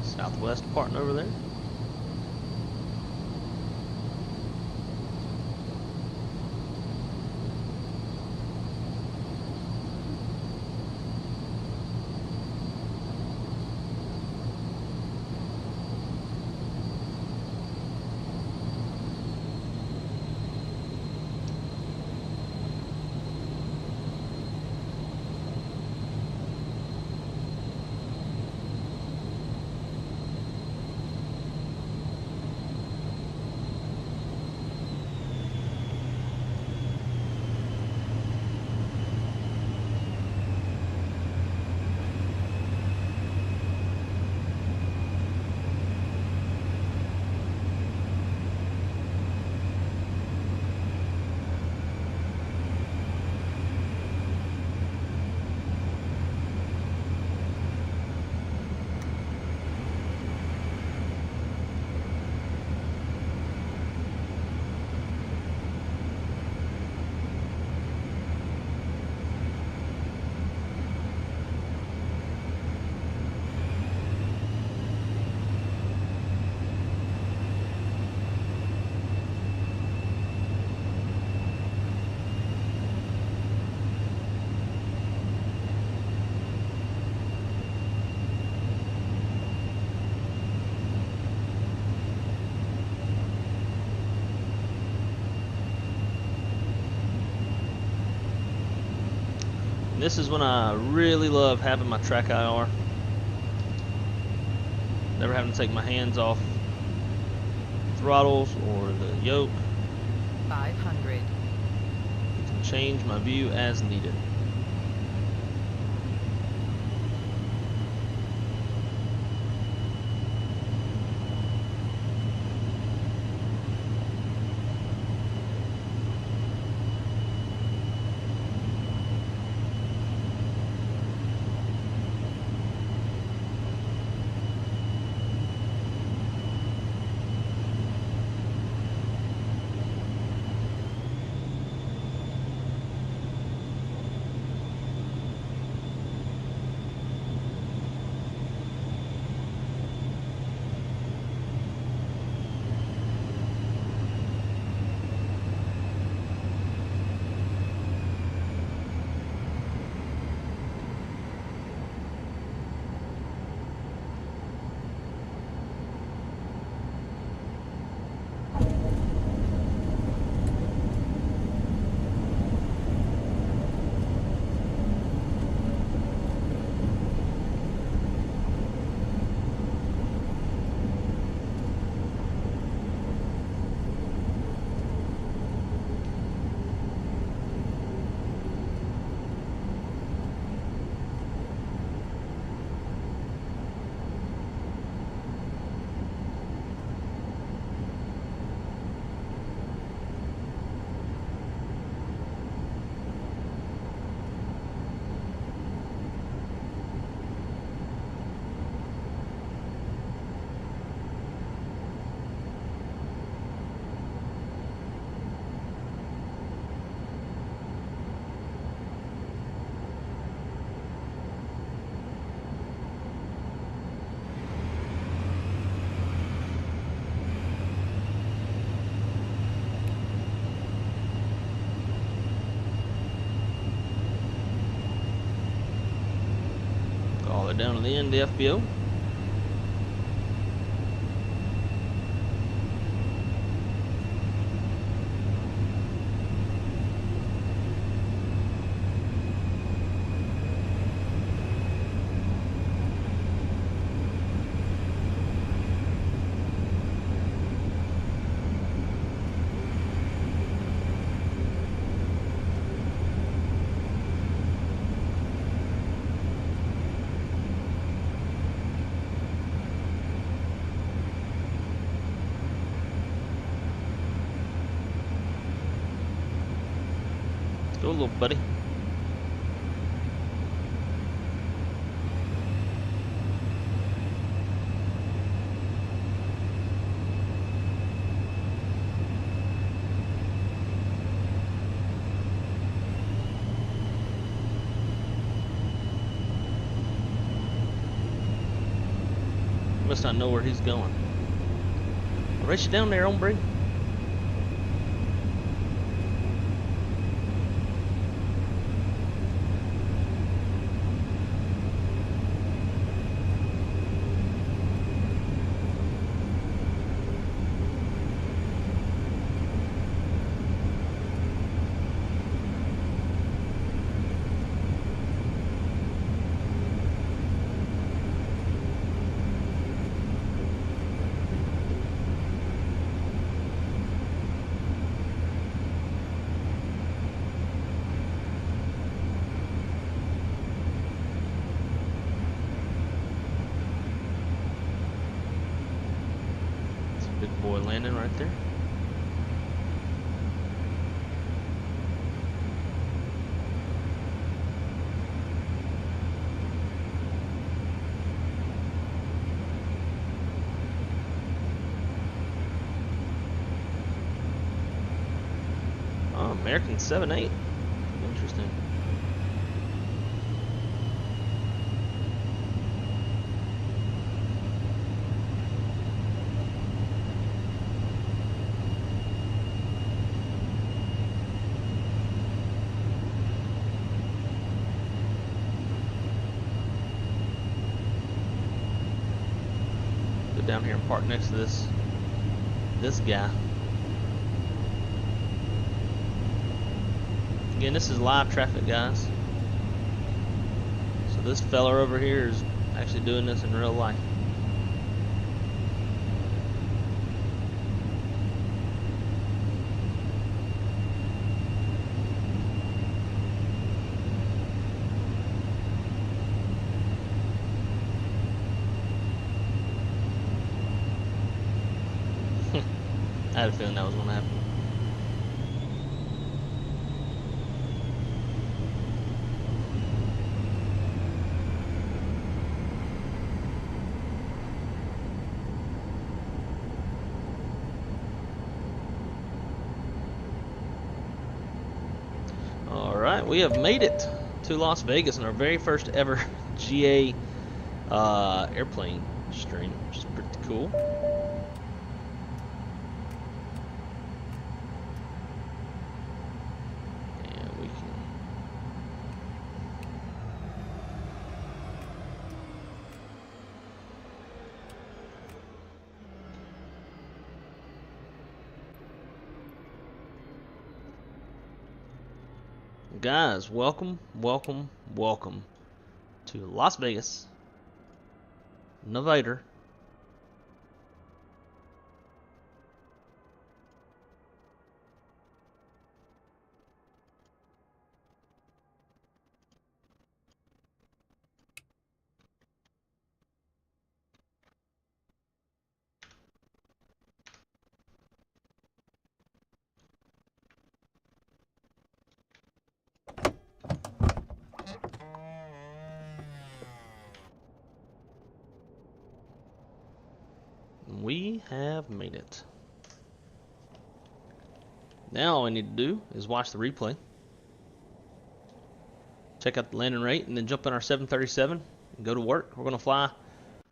Southwest parting over there. This is when I really love having my track IR. Never having to take my hands off throttles or the yoke. 500. I can change my view as needed. way down to the end of the FBO. Go, little buddy. Must not know where he's going. I'll race you down there, hombre. Big boy landing right there. Oh, American 7.8. Interesting. Down here and park next to this guy. Again, this is live traffic, guys. So this fella over here is actually doing this in real life. I had a feeling that was going to happen. All right, we have made it to Las Vegas in our very first ever GA airplane stream, which is pretty cool. Guys, welcome to Las Vegas, Nevada. We have made it. Now all I need to do is watch the replay, check out the landing rate, and then jump in our 737 and go to work. We're going to fly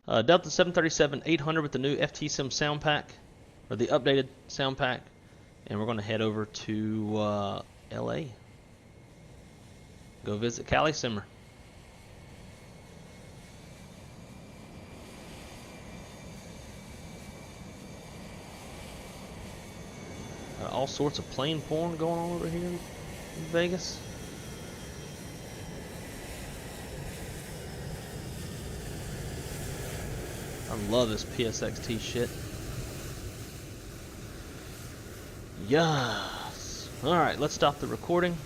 Delta 737-800 with the new FT-Sim sound pack, or the updated sound pack, and we're going to head over to LA. Go visit Cali Simmer. sorts of plane porn going on over here in Vegas. I love this PSXT shit. Yes. Alright, let's stop the recording.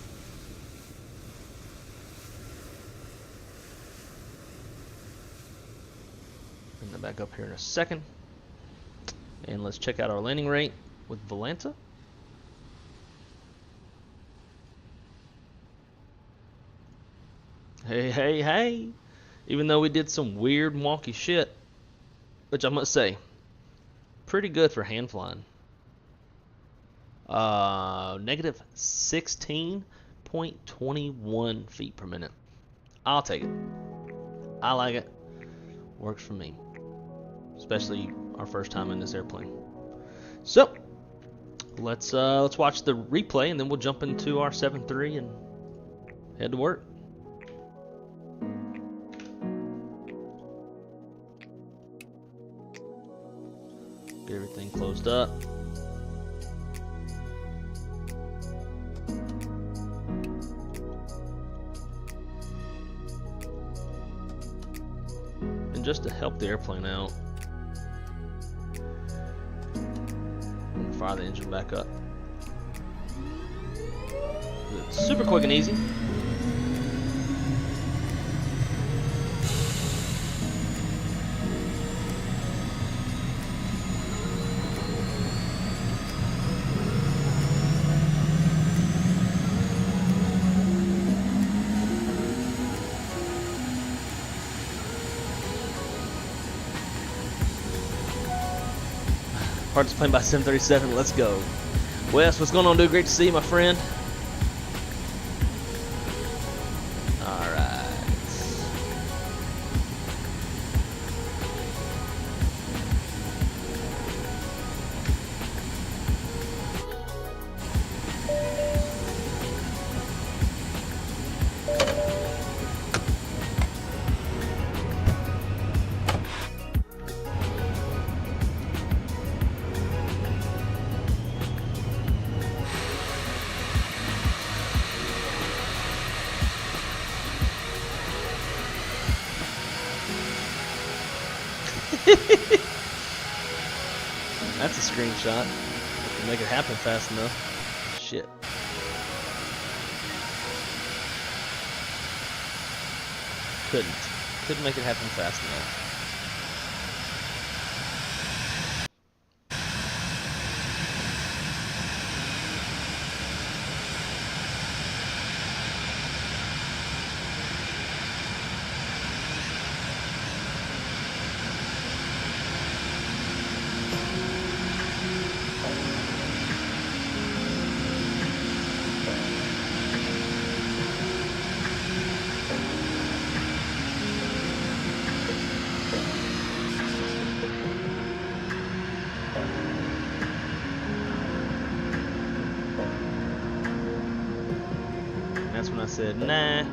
Bring that back up here in a second. And let's check out our landing rate with Volanta. Hey, hey, hey. Even though we did some weird wonky shit, which I must say, pretty good for hand flying. Negative 16.21 feet per minute. I'll take it. I like it. Works for me. Especially our first time in this airplane. So let's watch the replay and then we'll jump into our 7.3 and head to work. Get everything closed up. And just to help the airplane out, I'm gonna fire the engine back up. Super quick and easy. Hardest plane by 737. Let's go. Wes, what's going on, dude? Great to see you, my friend. Alright. That's a screenshot. If you make it happen fast enough. Shit. Couldn't make it happen fast enough. That's when I said, nah.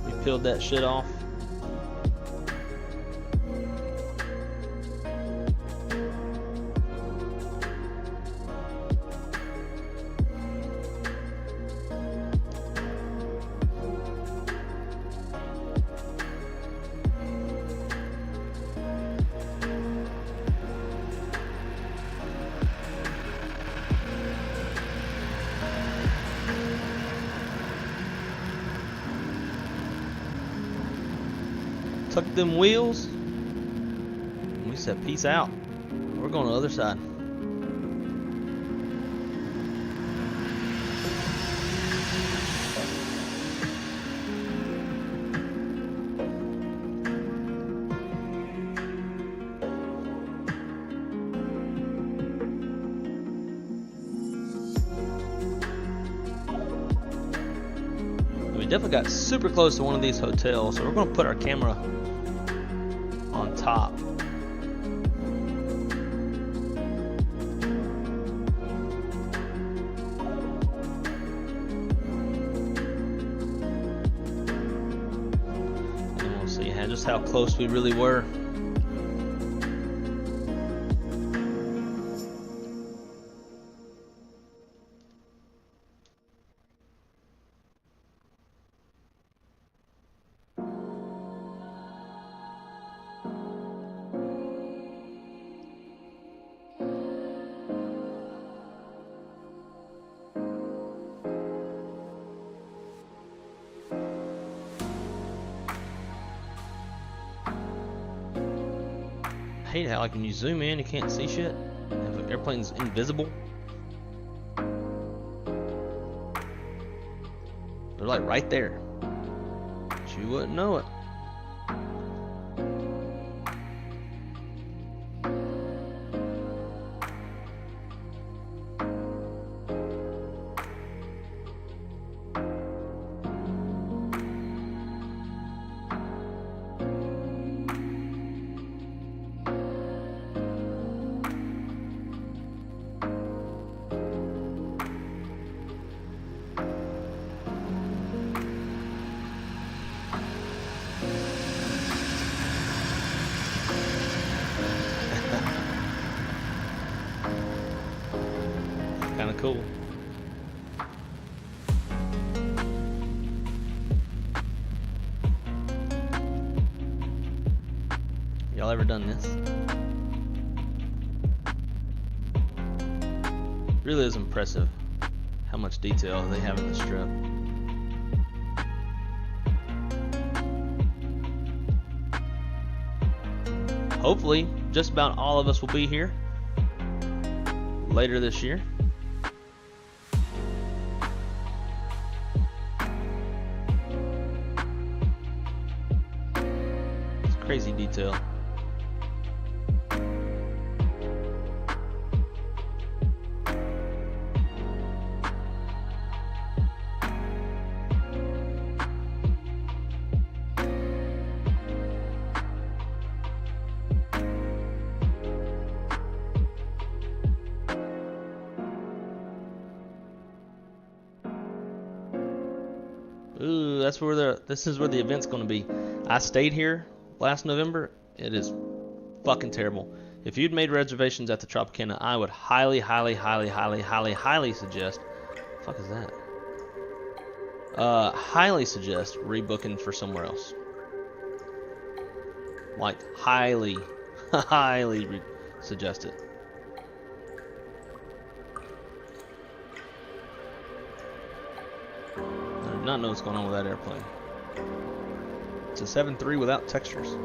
We peeled that shit off. Tuck them wheels. We said peace out. We're going to the other side. We definitely got super close to one of these hotels, so we're going to put our camera on top. And we'll see just how close we really were. hate how like when you zoom in, you can't see shit. If the airplane's invisible. They're like right there, but you wouldn't know it. Kind of cool. Y'all ever done this? Really is impressive how much detail they have in the strip. Hopefully, just about all of us will be here later this year. It's crazy detail. Ooh, that's where this is where the event's going to be. I stayed here last November. It is fucking terrible. If you'd made reservations at the Tropicana, I would highly suggest. The fuck is that? Highly suggest rebooking for somewhere else. Like highly suggest it. I do not know what's going on with that airplane. It's a 7.3 without textures.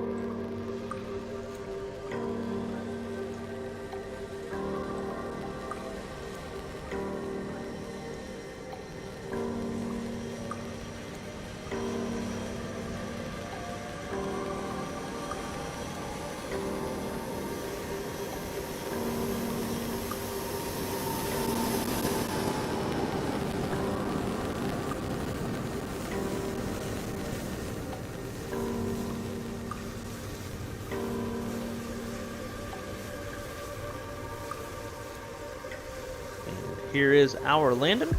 Here is our landing.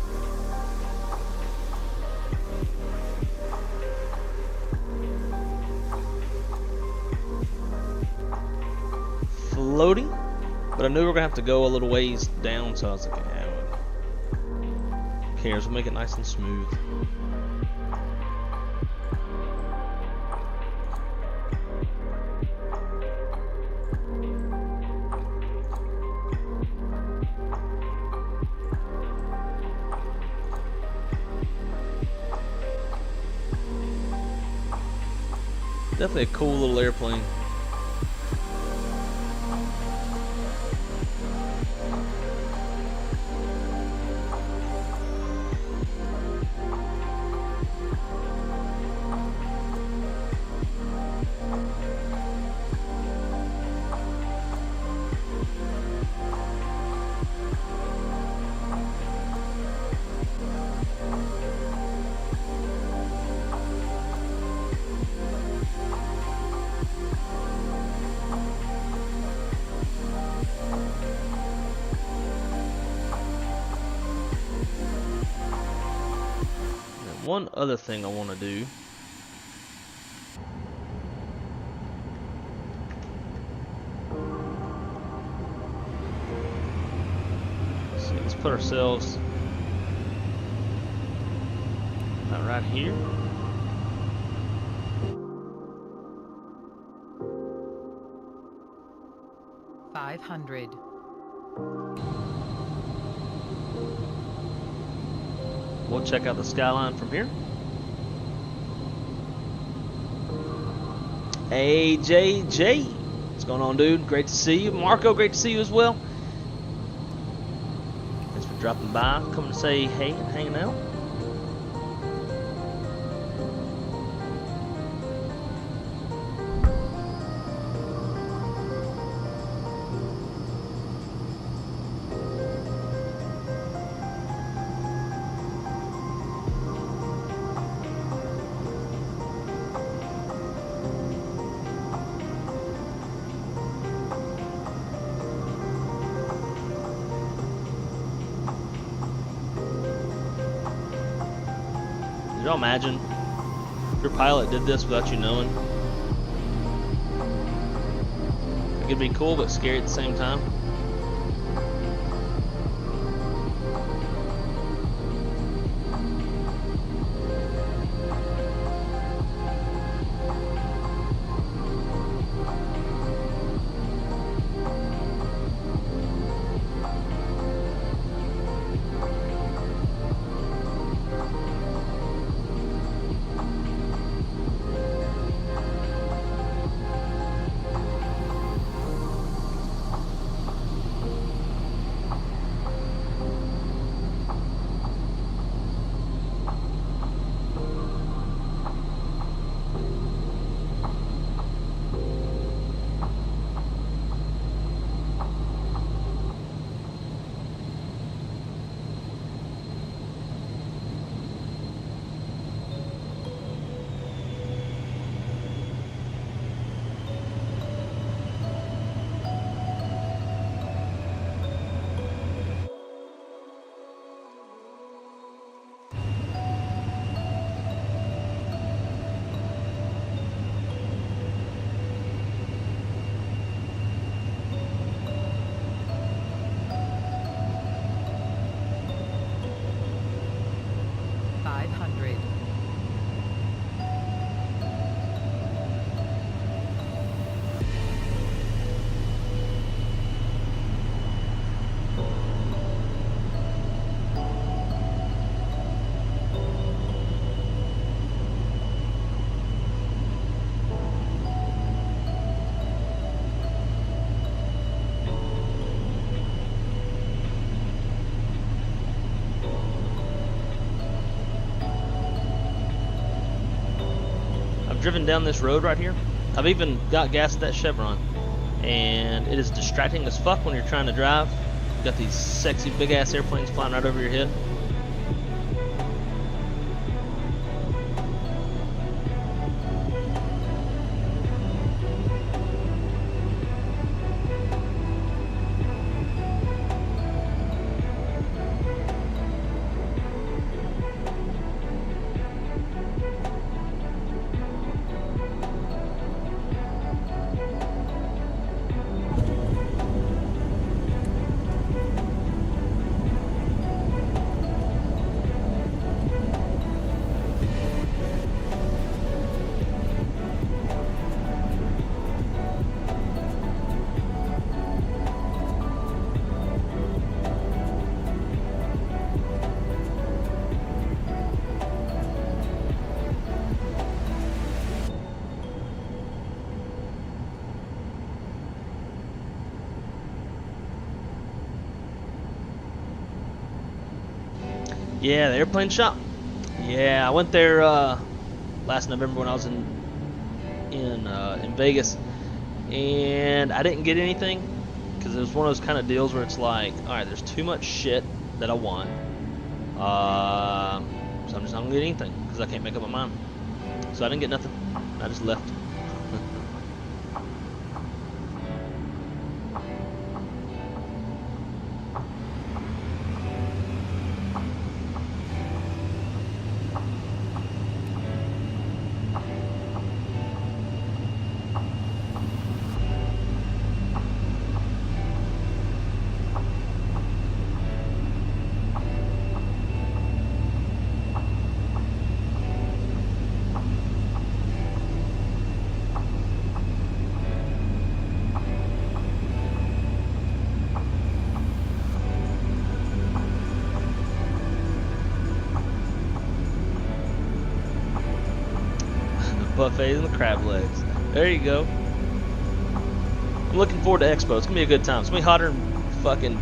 Floating, but I knew we were gonna have to go a little ways down, so I was like, yeah, who cares? We'll make it nice and smooth. Definitely a cool little airplane. One other thing I want to do. So let's put ourselves about right here. $500. We'll check out the skyline from here. AJJ. What's going on, dude? Great to see you. Marco, great to see you as well. Thanks for dropping by, coming to say hey and hanging out. Could y'all imagine if your pilot did this without you knowing? It could be cool but scary at the same time. Driven down this road right here. I've even got gas at that Chevron, and it is distracting as fuck when you're trying to drive. You've got these sexy big ass airplanes flying right over your head. Yeah, the airplane shop. Yeah, I went there last November when I was in Vegas, and I didn't get anything because it was one of those kind of deals where it's like, all right, there's too much shit that I want, so I'm just not gonna get anything because I can't make up my mind. So I didn't get nothing. I just left. Buffets and the crab legs. There you go. I'm looking forward to Expo. It's gonna be a good time. It's gonna be hotter than fucking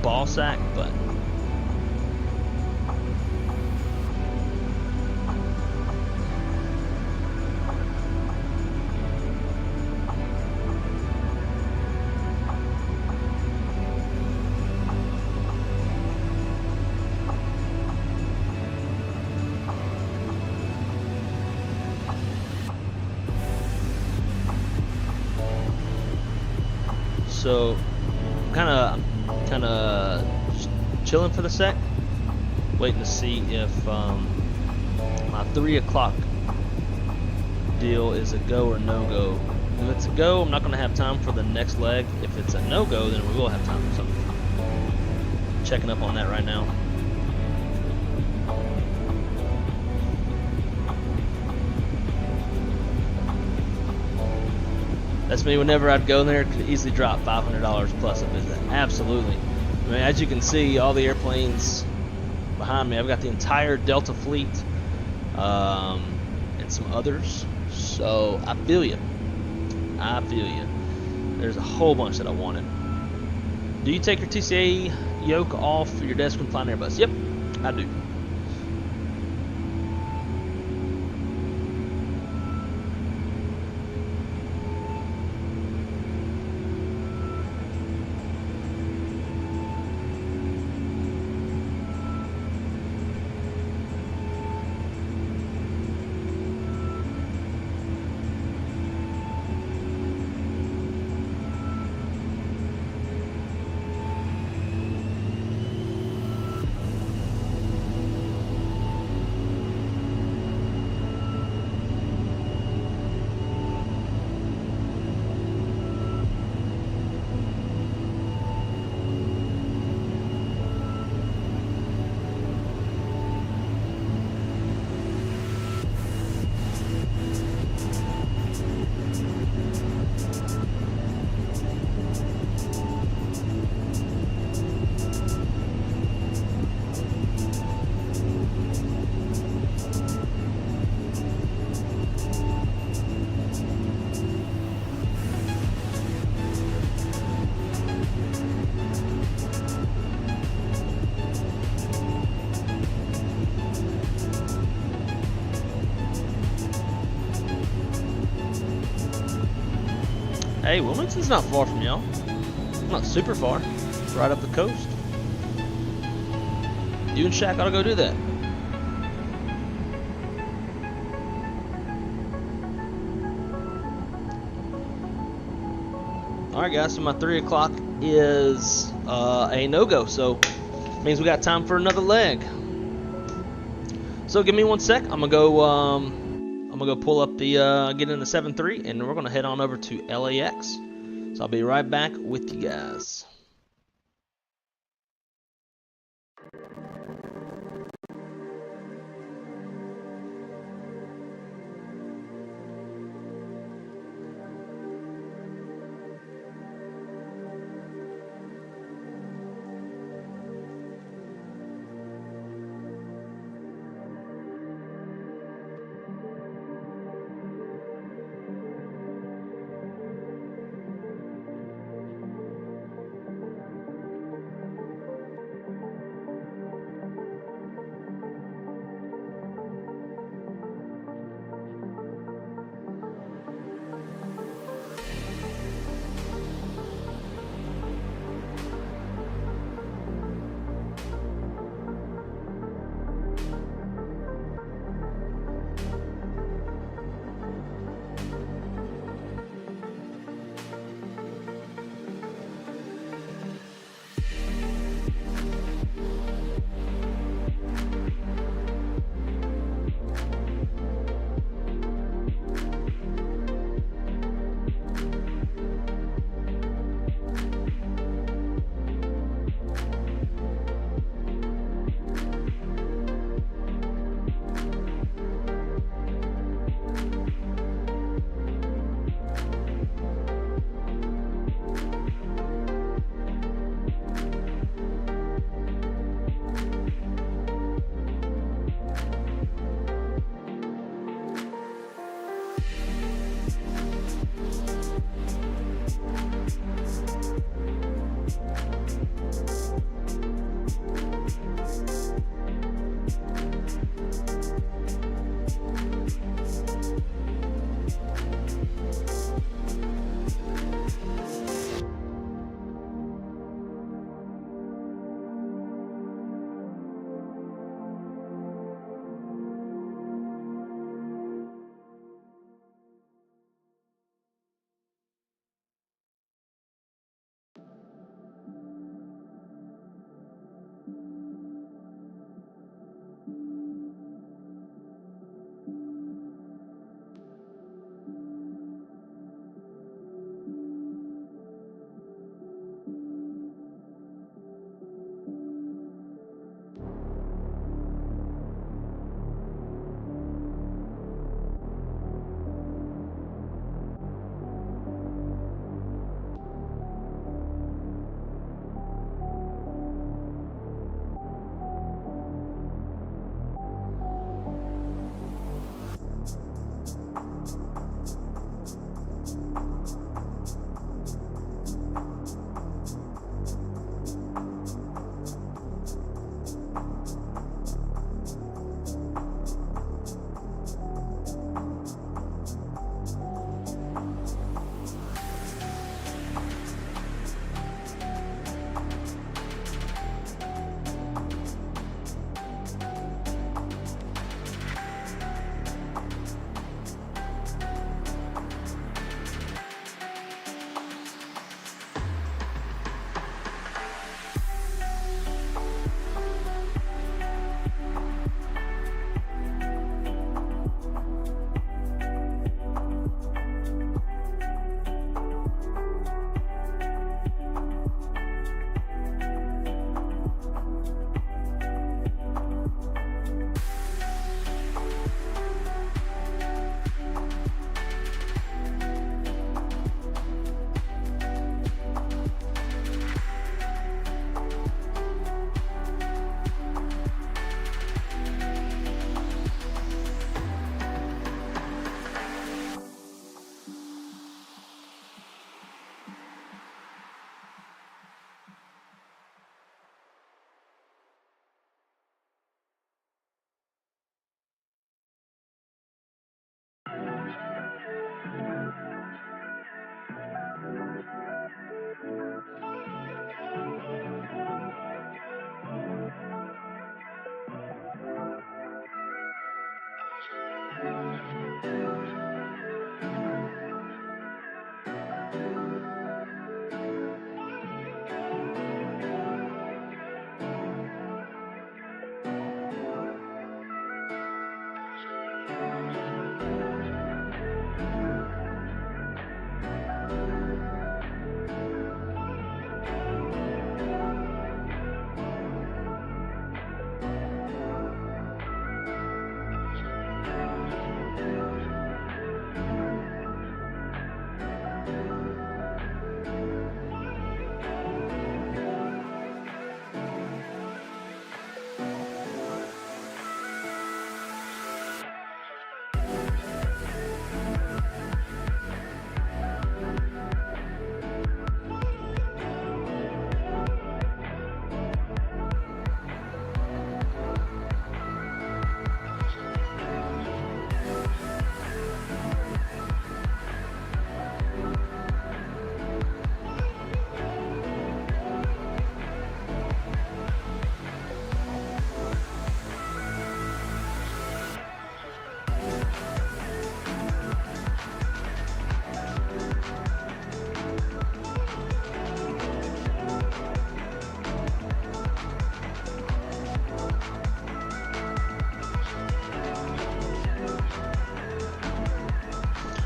ball sack, but so kind of chilling for the sec, waiting to see if my 3 o'clock deal is a go or no go. If it's a go, I'm not going to have time for the next leg. If it's a no go, then we will have time for something. Checking up on that right now. That's me whenever I'd go in there, could easily drop $500 plus a visit. Absolutely. I mean, as you can see, all the airplanes behind me, I've got the entire Delta fleet and some others. So I feel you. I feel you. There's a whole bunch that I wanted. Do you take your TCA yoke off for your desk when flying Airbus? Yep, I do. Hey, Wilmington's not far from y'all. Not super far. Right up the coast. You and Shaq ought to go do that. Alright guys, so my 3 o'clock is a no-go, so means we got time for another leg. So give me 1 sec. I'm gonna go pull up the get in the 7.3 and we're gonna head on over to LAX. So I'll be right back with you guys.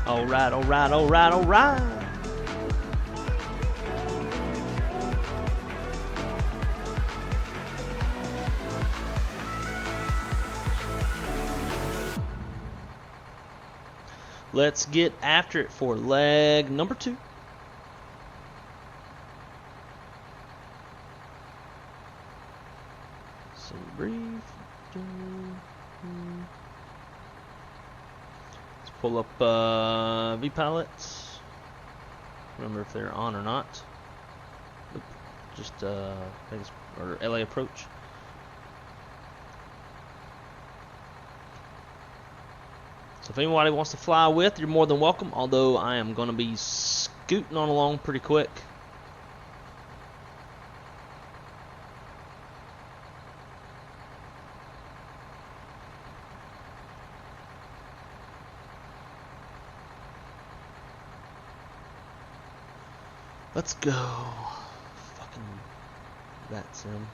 Alright, alright, alright, alright. Let's get after it for leg number 2. Some brief. Let's pull up V pilots. Remember if they're on or not. Oop, just I think it's, or LA approach. So if anybody wants to fly with, you're more than welcome, although I am going to be scooting on along pretty quick. Let's go. Fucking that sim.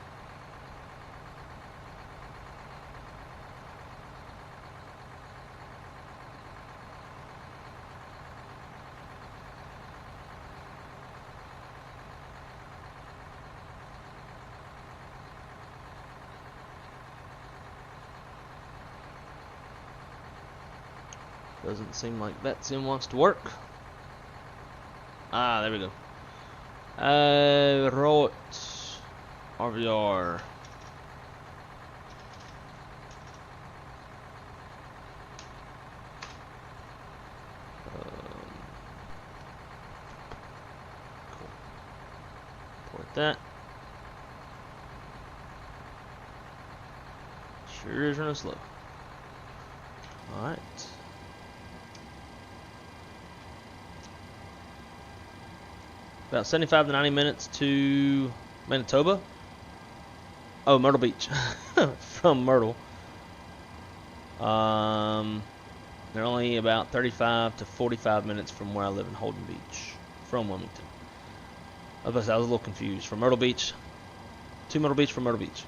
Doesn't seem like that sim wants to work. Ah, there we go. Right. RVR. Cool. Port that. Sure is running slow. Alright. About 75 to 90 minutes to Manitoba. Oh, Myrtle Beach. From Myrtle. They're only about 35 to 45 minutes from where I live in Holden Beach. From Wilmington. I was a little confused. From Myrtle Beach to Myrtle Beach from Myrtle Beach.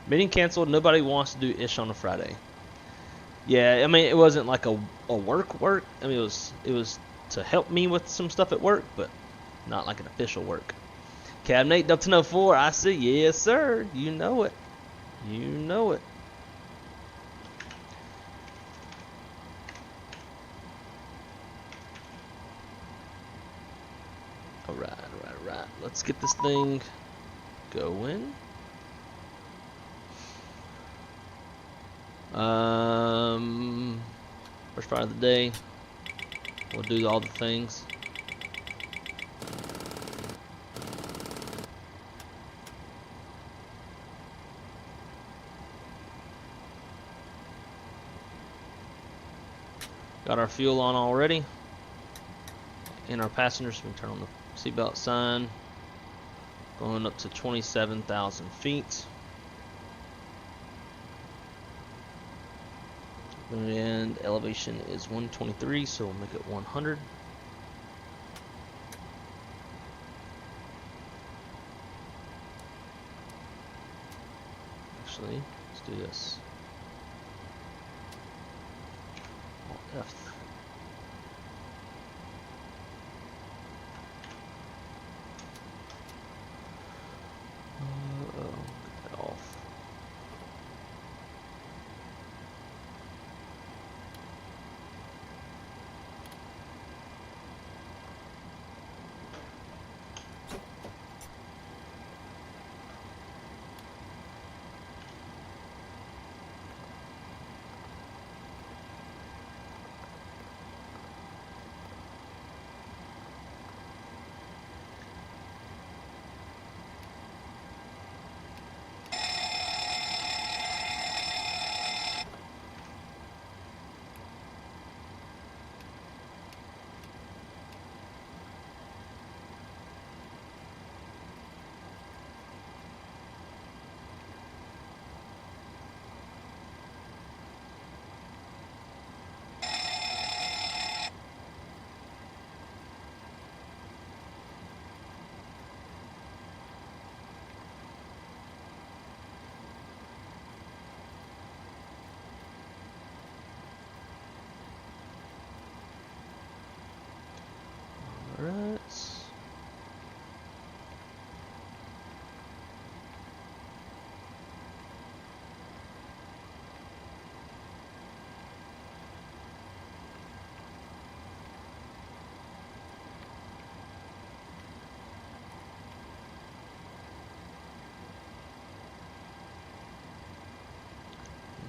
Meeting canceled. Nobody wants to do ish on a Friday. Yeah, I mean, it wasn't like a work. I mean, it was to help me with some stuff at work, but not like an official work. Cab Nate, Delta 04, I see. Yes, sir. You know it. You know it. Alright, alright, alright. Let's get this thing going. First part of the day. We'll do all the things. Got our fuel on already. And our passengers, we turn on the seatbelt sign. Going up to 27,000 feet. And elevation is 123, so we'll make it 100. Actually, let's do this. Alt F. Get that off. Alright.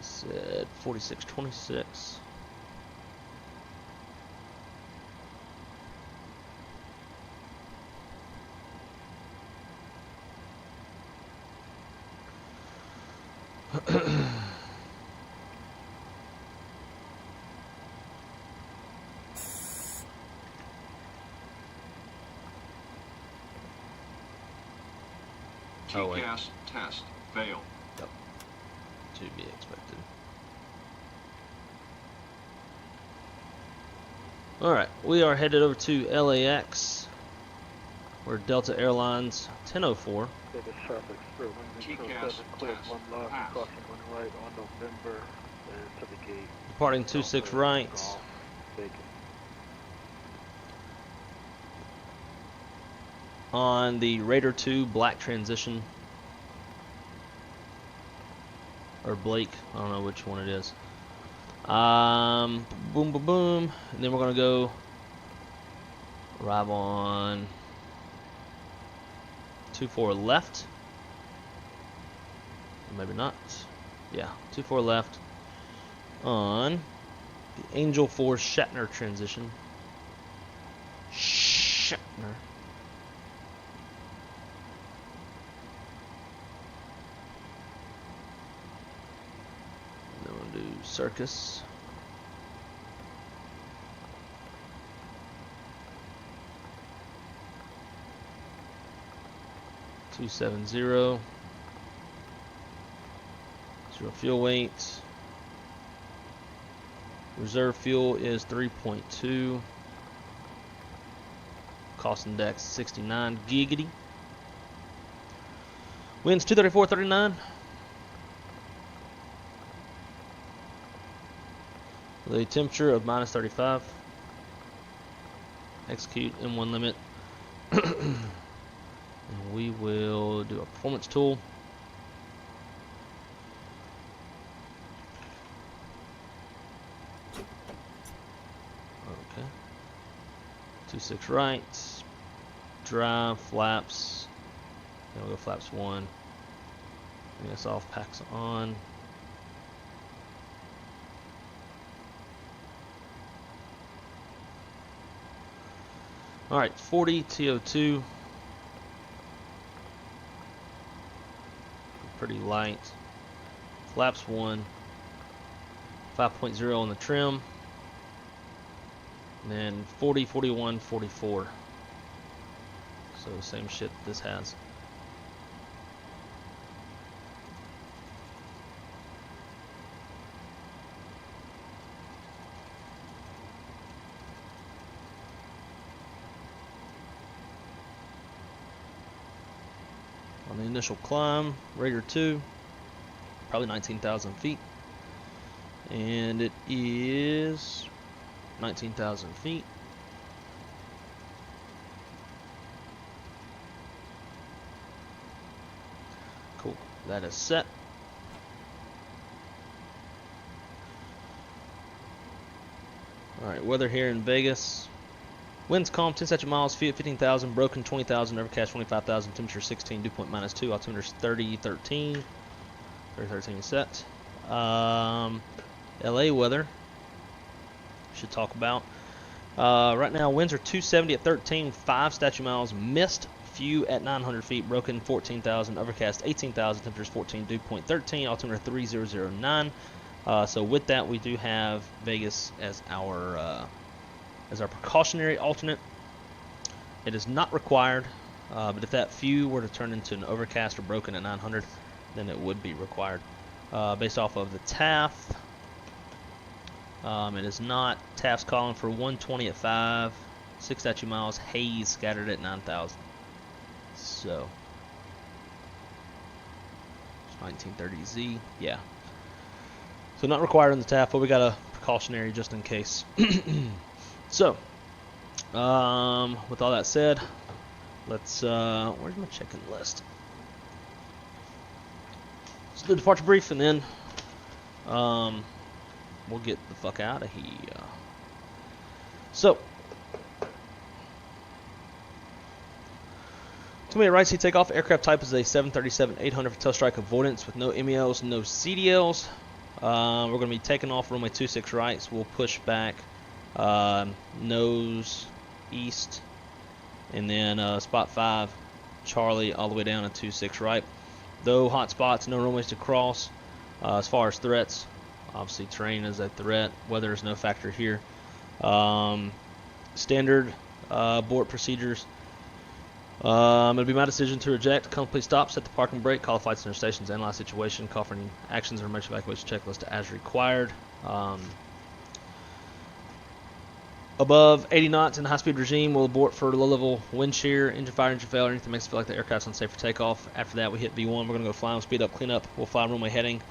Said 4626. Oh, wait. TCAS test failed. Yep. To be expected. Alright, we are headed over to LAX. We're Delta Airlines 1004. TCAS test pass. Departing 26 right. On the Raider 2 black transition. Or Blake, I don't know which one it is. Boom, boom, boom. And then we're gonna go arrive on 24 left. Maybe not. Yeah, 24 left on the Angel 4 Shatner transition. Shatner. Circus. $270. Zero fuel weight. Reserve fuel is 3.2. Cost index 69 giggity. Winds 234.39. The temperature of minus 35. Execute M1 limit. And we will do a performance tool. Okay. 26 right. Drive, flaps. Then we'll go flaps 1. Bring this off, packs on. Alright, 40 TO2. Pretty light. Flaps 1. 5.0 on the trim. And then 40, 41, 44. So the same shit this has. On the initial climb, Raider 2, probably 19,000 feet. And it is 19,000 feet. Cool, that is set. Alright, weather here in Vegas. Winds calm, 10 statute miles, feet 15,000, broken 20,000, overcast 25,000, temperature 16, dew point -2, altimeter 3013. 3013 set. LA weather. Should talk about. Right now, winds are 270 at 13, 5 statute miles, mist, few at 900 feet, broken 14,000, overcast 18,000, temperatures 14, dew point 13, altimeter 3009. So with that, we do have Vegas as our precautionary alternate. It is not required, but if that few were to turn into an overcast or broken at 900, then it would be required. Based off of the TAF, it is not. TAF's calling for 120 at 5, 6 statute miles, haze scattered at 9,000. So, 1930Z, yeah. So not required on the TAF, but we got a precautionary just in case. So, With all that said, let's where's my check-in list? Let's do the departure brief, and then we'll get the fuck out of here. So, to me, right seat takeoff. Aircraft type is a 737-800 for tail strike avoidance with no MELs, no CDLs. We're going to be taking off runway 26 right, so we'll push back nose east, and then spot 5 Charlie all the way down to 26 right. Though hot spots, no runways to cross. As far as threats, obviously terrain is a threat. Weather is no factor here. Standard abort procedures. It'll be my decision to reject, complete stop, set the parking brake, call flight center stations, analyze situation, call for any actions or emergency evacuation checklist as required. Above 80 knots in the high-speed regime, we'll abort for low-level wind shear, engine fire, engine failure, anything that makes it feel like the aircraft's unsafe for takeoff. After that, we hit V1. We're going to go flying, speed up, clean up. We'll fly runway heading.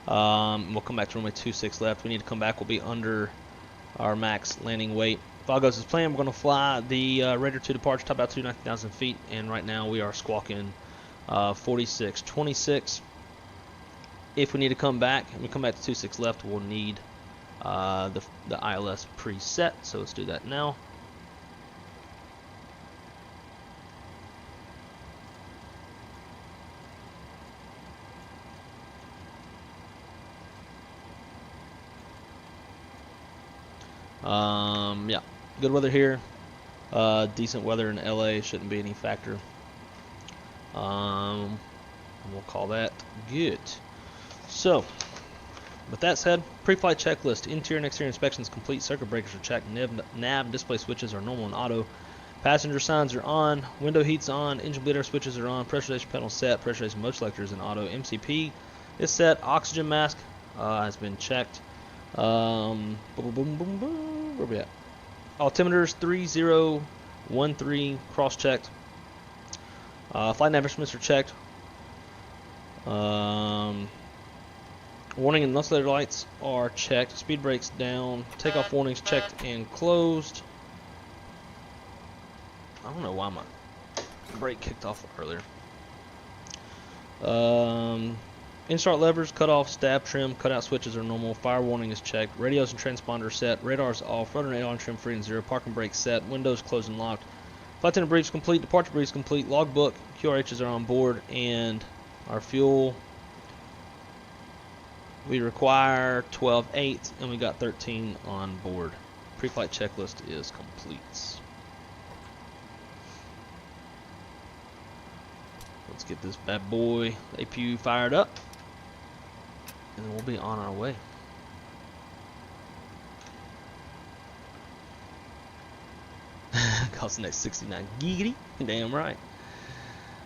We'll come back to runway 26 left. We need to come back. We'll be under our max landing weight. If all goes as planned, we're going to fly the Raider 2 departure, top altitude 19,000 feet, and right now we are squawking 4626. If we need to come back, and we come back to 26 left, we'll need the ILS preset, so let's do that now. Yeah, good weather here. Decent weather in LA, shouldn't be any factor. We'll call that good. So, with that said, pre-flight checklist: interior and exterior inspections complete, circuit breakers are checked, nav display switches are normal and auto, passenger signs are on, window heat's on, engine bleeder switches are on, pressurization pedal set, pressurization mode selector is in auto, MCP is set, oxygen mask has been checked. Boom, boom, boom, boom, boom. Where we at? Altimeters 3013 cross-checked. Flight nav instruments are checked. Warning and oscillator lights are checked. Speed brakes down. Takeoff warnings checked and closed. I don't know why my brake kicked off earlier. In-start levers, cutoff, stab, trim, cutout switches are normal. Fire warning is checked. Radios and transponders set. Radars off. Rudder and aileron trim free and zero. Parking brake set. Windows closed and locked. Flight attendant briefs complete. Departure briefs complete. Logbook. QRHs are on board. And our fuel, we require 12.8 and we got 13 on board. Pre-flight checklist is complete. Let's get this bad boy, APU, fired up, and then we'll be on our way. Cost the next 69 giggity. Damn right.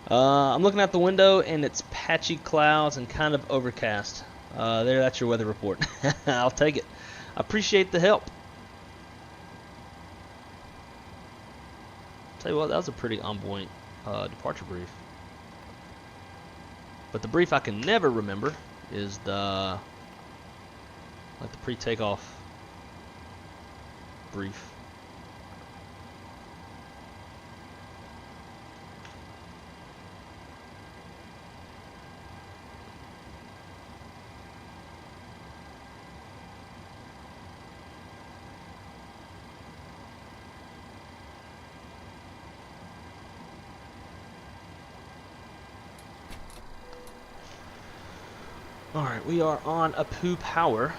I'm looking out the window and it's patchy clouds and kind of overcast. That's your weather report. I'll take it. I appreciate the help. Tell you what, that was a pretty on point departure brief. But the brief I can never remember is the pre-takeoff brief. Alright, we are on APU power.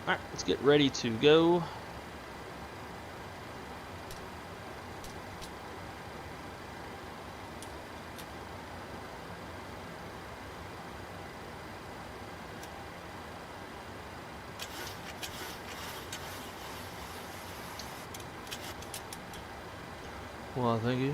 Alright, let's get ready to go. Well, thank you.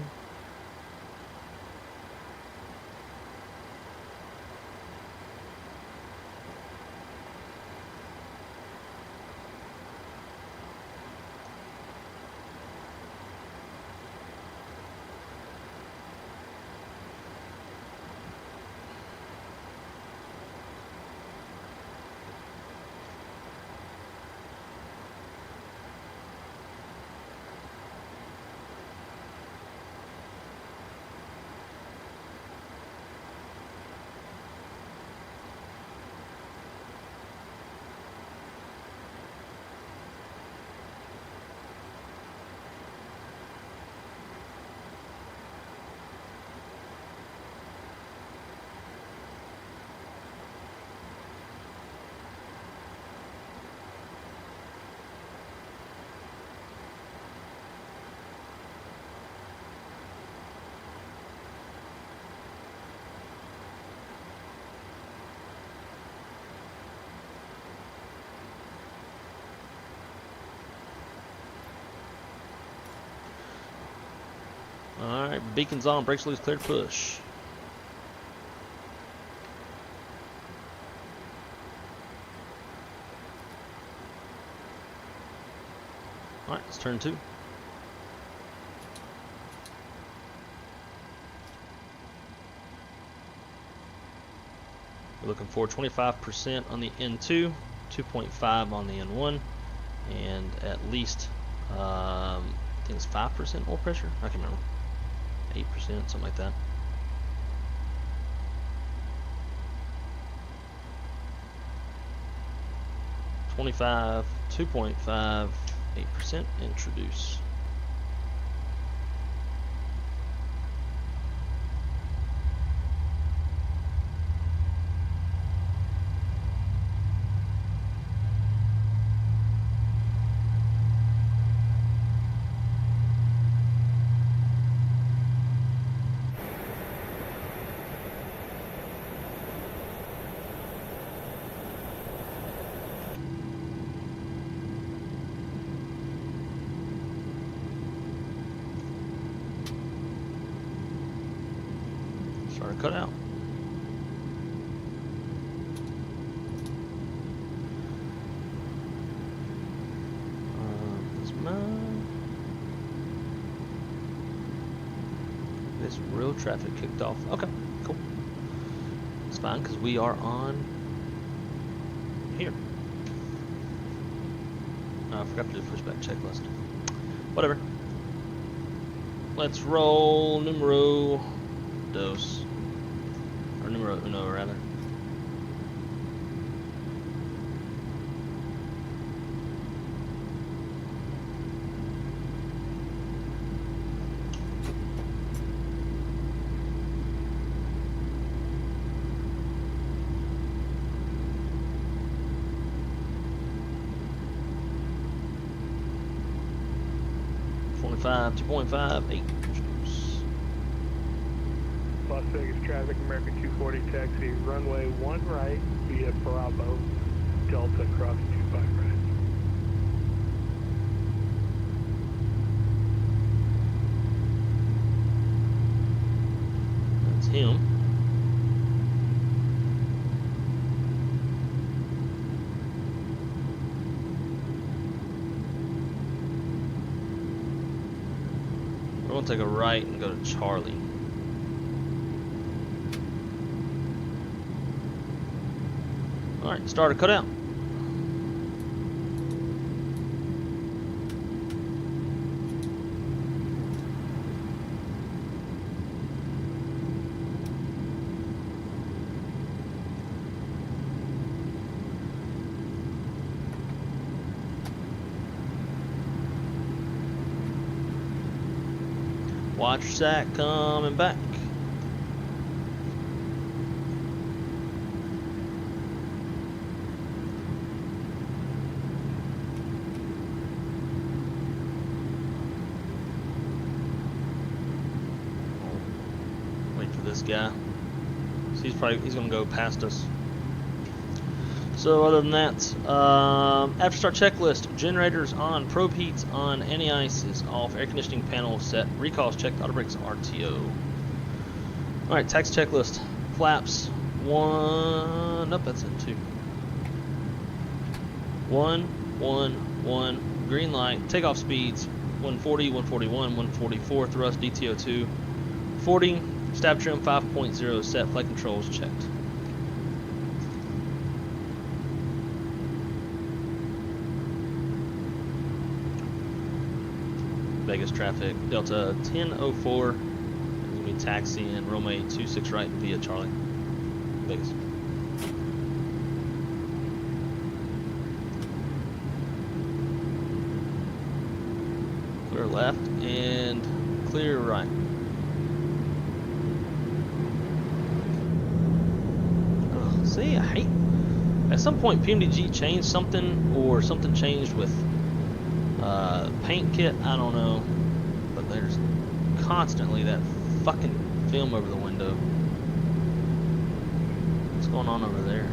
Alright, beacon's on, brakes loose, clear to push. Alright, let's turn 2. We're looking for 25% on the N2, 2.5 on the N1, and at least, I think it's 5% oil pressure. I can't remember. 8%, something like that. $25, 2.5, 8%, introduce. Start cut out. This real traffic kicked off. Okay, cool. It's fine because we are on here. Oh, I forgot to do pushback checklist. Whatever. Let's roll numero dos. Or numero uno, rather. .5, 2.5, 8. Las Vegas traffic, American 240 taxi, runway 1 right via Bravo, Delta cross 25 right. That's him. We're going to take a right and go to Charlie. Alright, start a cutout. Watch your sack coming back. This guy, so he's gonna go past us. So other than that, after start checklist, generators on, probe heats on, anti-ice is off, air conditioning panel set, recalls checked, auto brakes RTO. All right, tax checklist, flaps 1, nope, that's in 2. 1, 1, 1, green light, takeoff speeds 140, 141, 144, thrust DTO 2, 40. Stab trim 5.0 set, flight controls checked. Vegas traffic, Delta 1004, we'll be taxiing runway 26 right via Charlie. Vegas. Clear left and clear right. See, I hate. At some point, PMDG changed something, or something changed with paint kit. I don't know, but there's constantly that fucking film over the window. What's going on over there?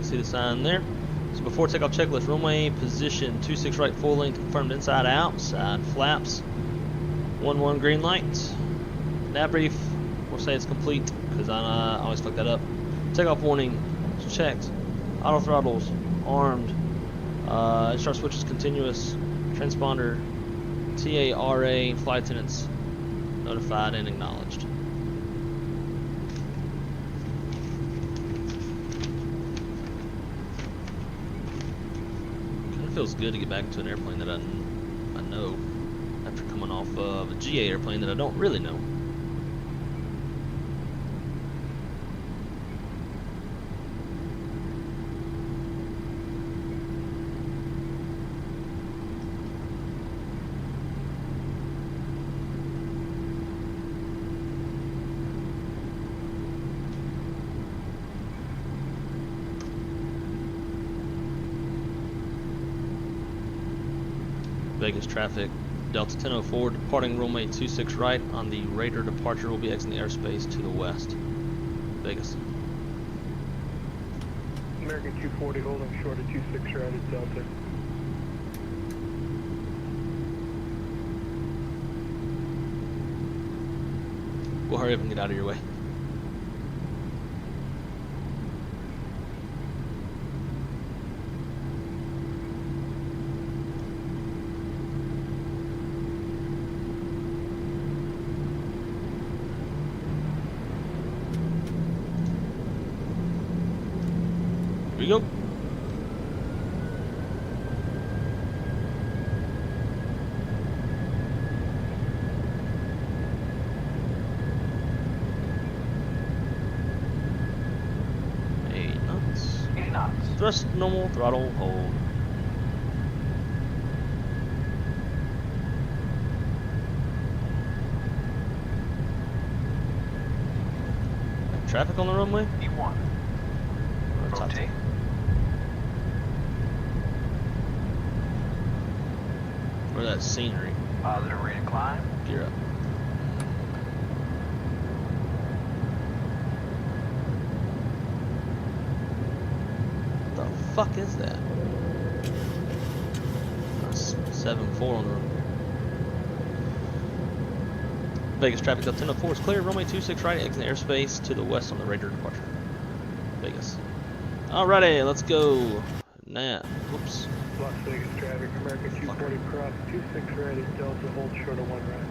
See the sign there. So before takeoff checklist, runway position 26 right full length confirmed inside out, side flaps 11 green light. Nav brief, we'll say it's complete because I always fuck that up. Takeoff warning, it's checked. Auto throttles armed. Start switches continuous. Transponder TARA flight attendants notified and acknowledged. Kind of feels good to get back into an airplane that I know after coming off of a GA airplane that I don't really know. Vegas traffic, Delta 1004 departing runway 26 right on the radar departure will be exiting the airspace to the west. Vegas. American 240 holding short of 26 right at Delta. We'll hurry up and get out of your way. Here we go. Thrust normal, throttle hold. Traffic on the runway? E1. Rotate. Or that scenery. Positive rate of climb. Gear up. What the fuck is that? That's 7-4 on the road. Vegas traffic Delta 1004 is clear. Runway 26 right, exit airspace to the west on the radar departure. Vegas. Alrighty, let's go. Now, whoops. Las Vegas traffic, American 240 cross 26 right at Delta, hold short of 1 right.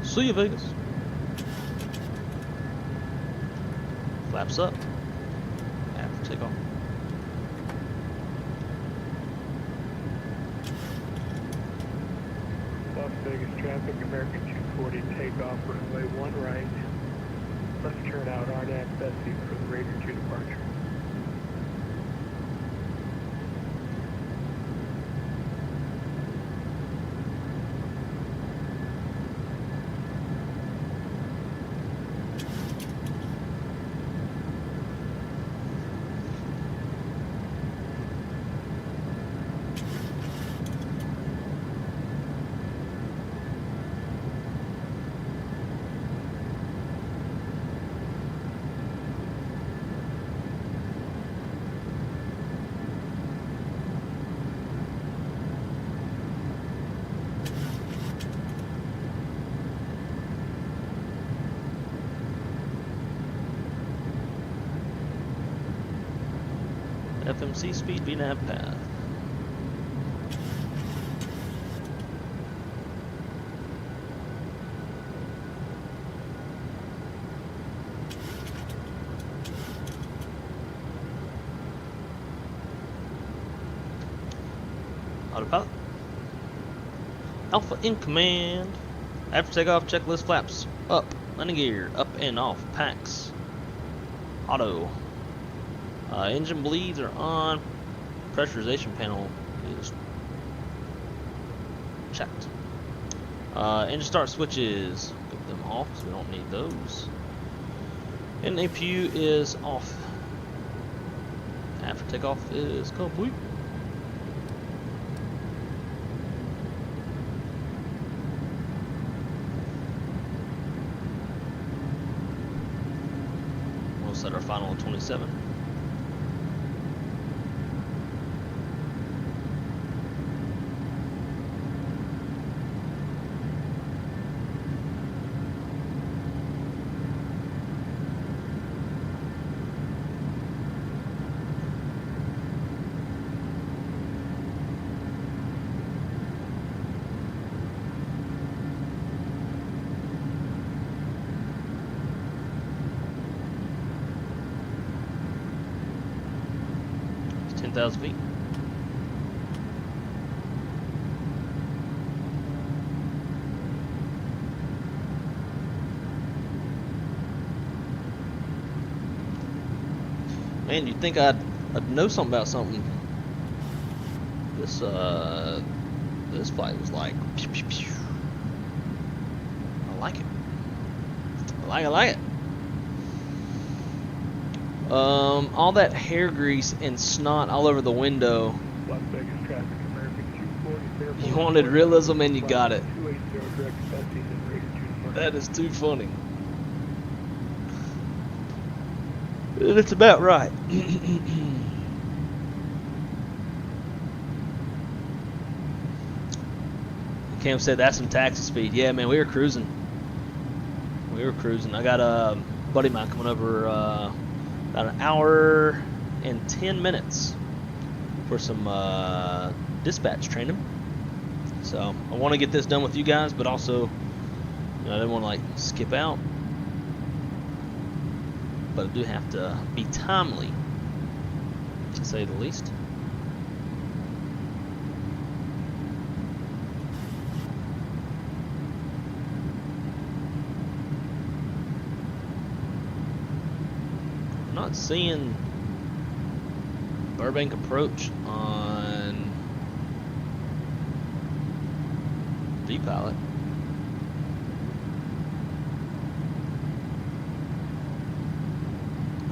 See you, Vegas. Flaps up. After takeoff. Las Vegas traffic, American 240 takeoff, runway 1 right. Left turn out, RNAV Bessie for the radar 2 departure. FMC speed VNAV path. Autopilot. Alpha in command. After takeoff, checklist flaps up. Landing gear up and off. Packs. Auto. Engine bleeds are on. Pressurization panel is checked. Engine start switches. Put them off because we don't need those. And APU is off. After takeoff is complete. We'll set our final at 27. It's 10,000 feet. Man, you'd think I'd know something about something. This this flight was like, pew, pew, pew. I like it. I like it. All that hair grease and snot all over the window. Las Vegas traffic, American 240. You wanted realism and you got it. 280 direct Bessie and rated to departure. That is too funny. It's about right. Cam said that's some taxi speed. Yeah, man, we were cruising. I got a buddy of mine coming over about an hour and 10 minutes for some dispatch training. So I want to get this done with you guys, but also, I didn't want to like skip out. But I do have to be timely, to say the least. I'm not seeing Burbank approach on D-Pilot.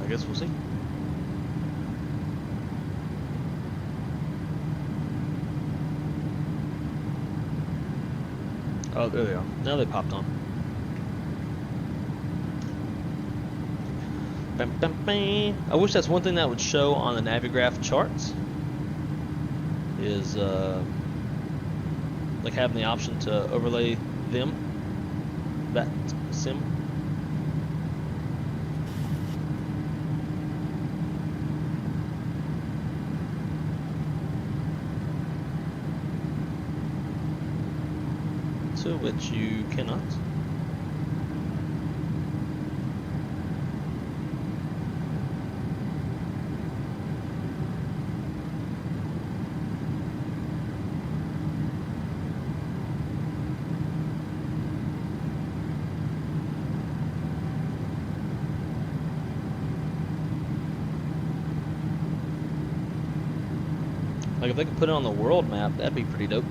I guess we'll see. Oh, there they are. Now they popped on. Bam, bam, bam. I wish that's one thing that would show on the Navigraph charts. Is like having the option to overlay them. That sim. To which you cannot. Like if they could put it on the world map, that'd be pretty dope.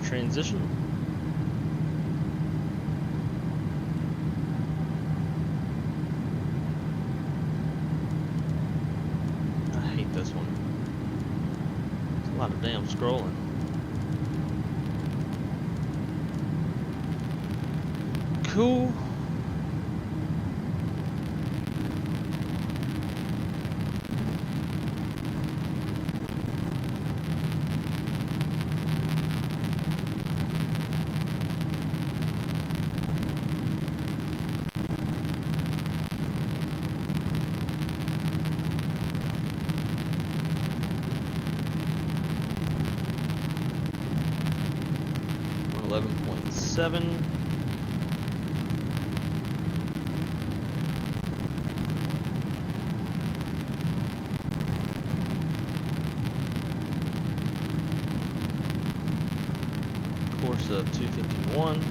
Transition. I hate this one. It's a lot of damn scrolling. Cool. 11.7. Course of 251.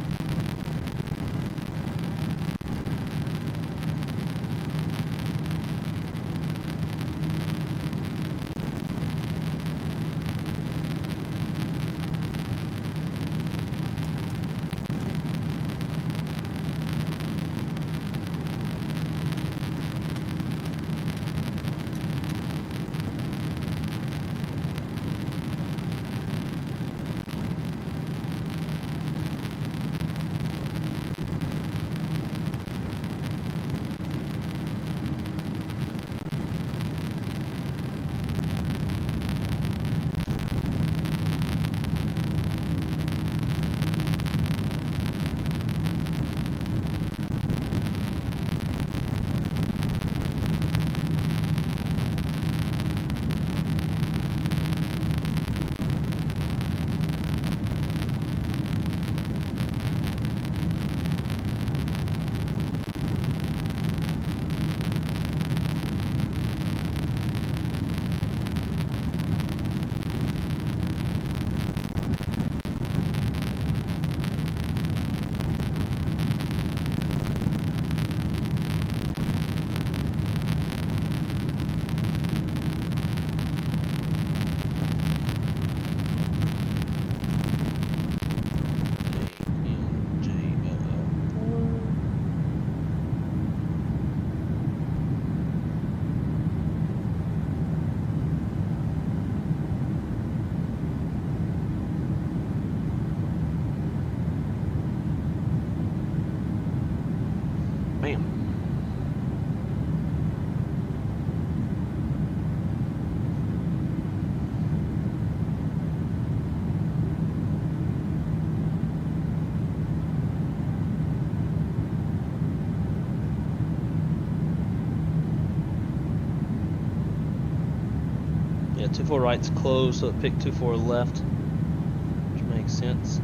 Yeah, 24 right's closed, so it picked 24 left, which makes sense.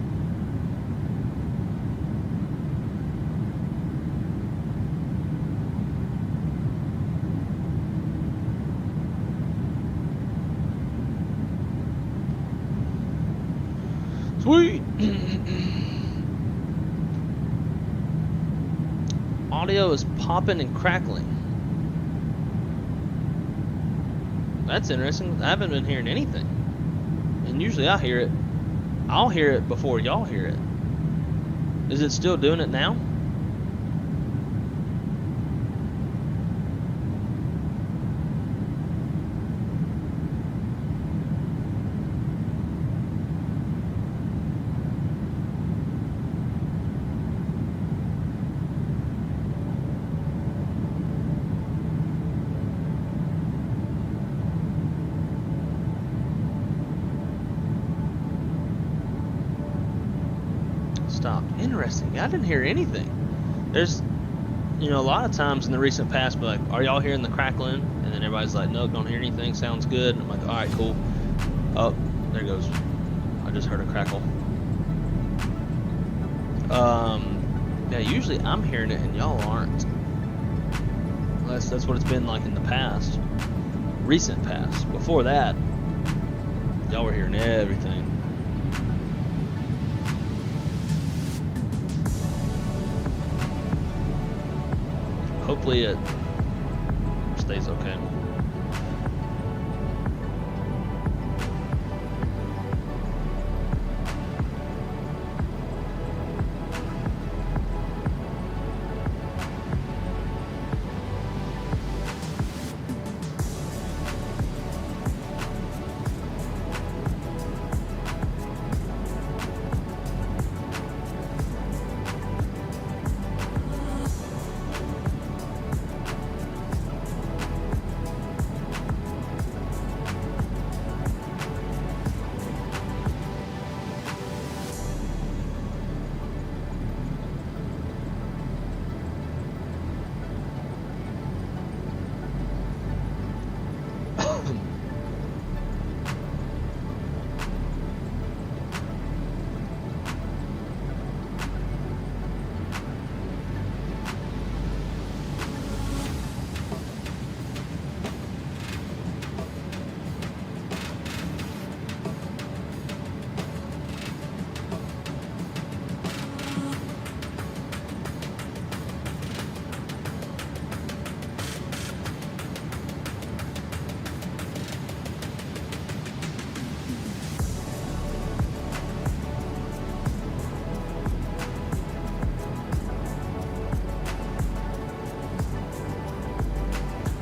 Sweet! Audio is popping and crackling. That's interesting. I haven't been hearing anything. And usually I hear it. I'll hear it before y'all hear it. Is it still doing it now? Stopped. Interesting. I didn't hear anything. There's, a lot of times in the recent past, be like, are y'all hearing the crackling? And then everybody's like, nope, don't hear anything. Sounds good. And I'm like, all right, cool. Oh, there it goes. I just heard a crackle. Yeah, usually I'm hearing it and y'all aren't. That's what it's been like in the past. Recent past. Before that, y'all were hearing everything. Hopefully it stays okay.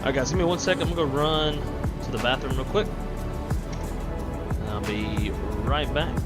Alright guys, give me 1 second. I'm gonna go run to the bathroom real quick. And I'll be right back.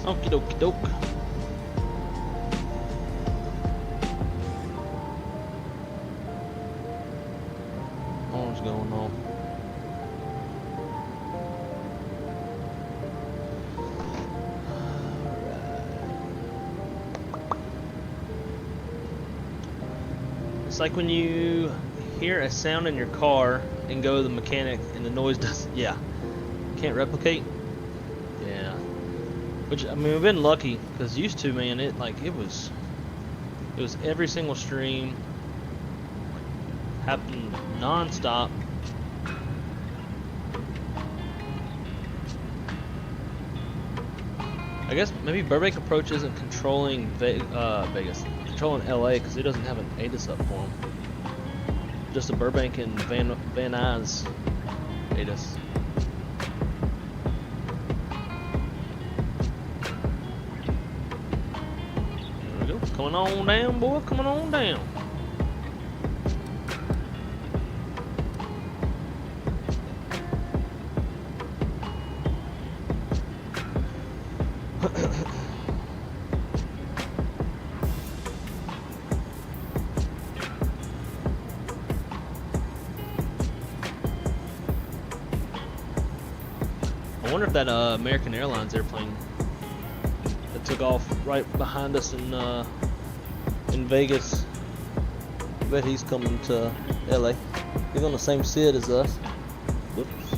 Okie dokie doke. What's going on? It's like when you hear a sound in your car and go to the mechanic and the noise does, yeah, can't replicate. Yeah, which I mean we've been lucky because used to, man, it was every single stream happened non-stop. I guess maybe Burbank Approach isn't controlling Vegas, controlling LA because it doesn't have an ADAS up for him. Just a Burbank and Van Nuys ADAS. There we go. Coming on down, boy. Coming on down. I wonder if that American Airlines airplane that took off right behind us in Vegas, I bet he's coming to LA. He's on the same SID as us. Whoops.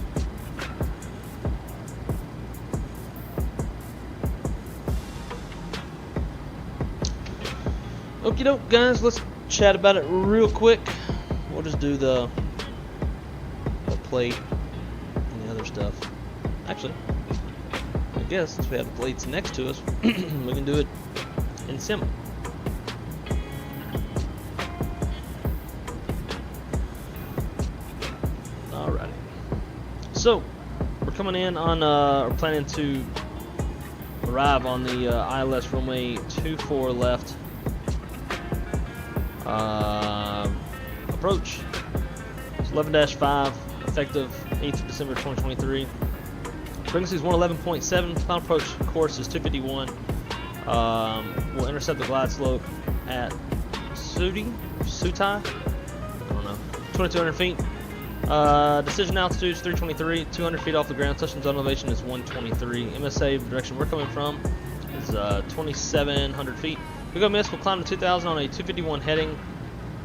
Okie doke, guys, let's chat about it real quick. We'll just do the plate and the other stuff. Actually, I guess since we have the plates next to us, we can do it in sim. Alrighty. So, we're coming in on, we're planning to arrive on the ILS runway 24 left. Approach. It's 11-5, effective 8th of December 2023. Frequency is 111.7. Final approach course is 251. We'll intercept the glide slope at Sutai. I don't know. 2,200 feet. Decision altitude is 323. 200 feet off the ground. Touchdown zone elevation is 123. MSA direction we're coming from is 2,700 feet. We go miss. We'll climb to 2,000 on a 251 heading,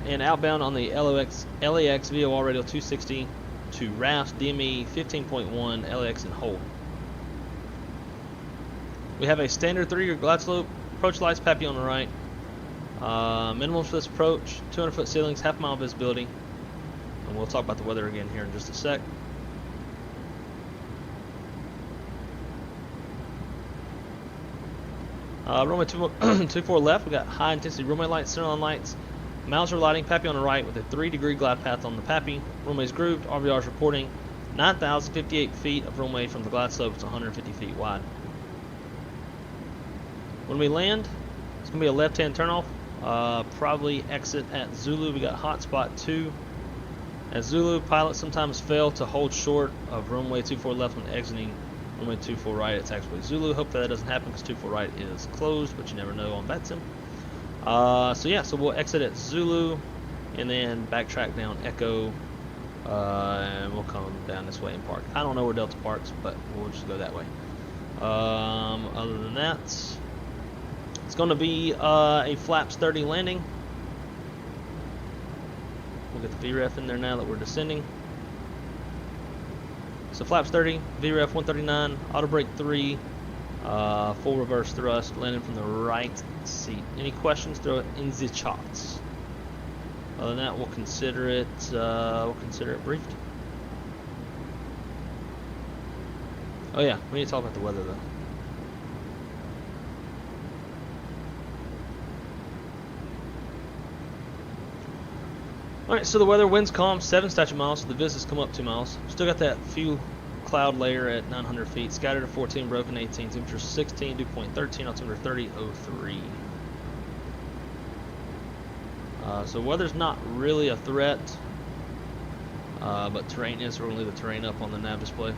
and outbound on the LAX VOR radio 260 to RAFs DME 15.1 LAX and hold. We have a standard 3-year glide slope, approach lights, PAPI on the right. Minimums for this approach, 200-foot ceilings, half-mile visibility. And we'll talk about the weather again here in just a sec. Runway 24 left, we got high intensity runway lights, centerline lights, Mauser lighting, PAPI on the right with a 3-degree glide path on the PAPI. Runway is grooved, RVR is reporting 9,058 feet of runway from the glide slope. It's 150 feet wide. When we land, it's going to be a left-hand turnoff. Probably exit at Zulu. We got hotspot 2. At Zulu, pilots sometimes fail to hold short of runway 24 left when exiting runway 24 right. It's actually Zulu. Hope that doesn't happen because 24 right is closed, but you never know on VATSIM. So we'll exit at Zulu and then backtrack down Echo, and we'll come down this way and park. I don't know where Delta parks, but we'll just go that way. Other than that, it's going to be a flaps 30 landing. We'll get the VREF in there now that we're descending. So flaps 30, VREF 139, auto brake 3, full reverse thrust, landing from the right seat. Any questions? Throw it in the charts. Other than that, we'll consider it briefed. Oh yeah, we need to talk about the weather though. Alright, so the weather, winds calm, 7 statute miles, so the vis has come up 2 miles. Still got that few cloud layer at 900 feet. Scattered at 14, broken 18, temperature 16, dew point 13, altimeter 30.03. So weather's not really a threat, but terrain is. We're going to leave the terrain up on the nav display.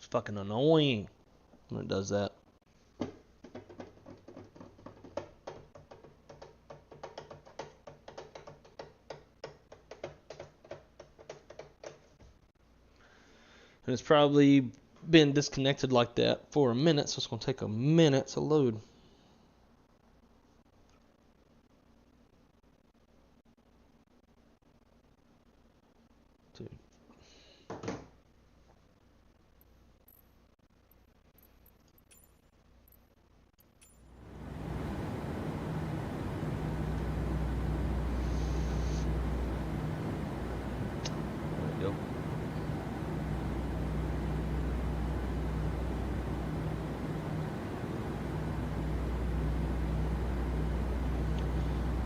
It's fucking annoying when it does that. And it's probably been disconnected like that for a minute, so it's going to take a minute to load. Dude. There we go.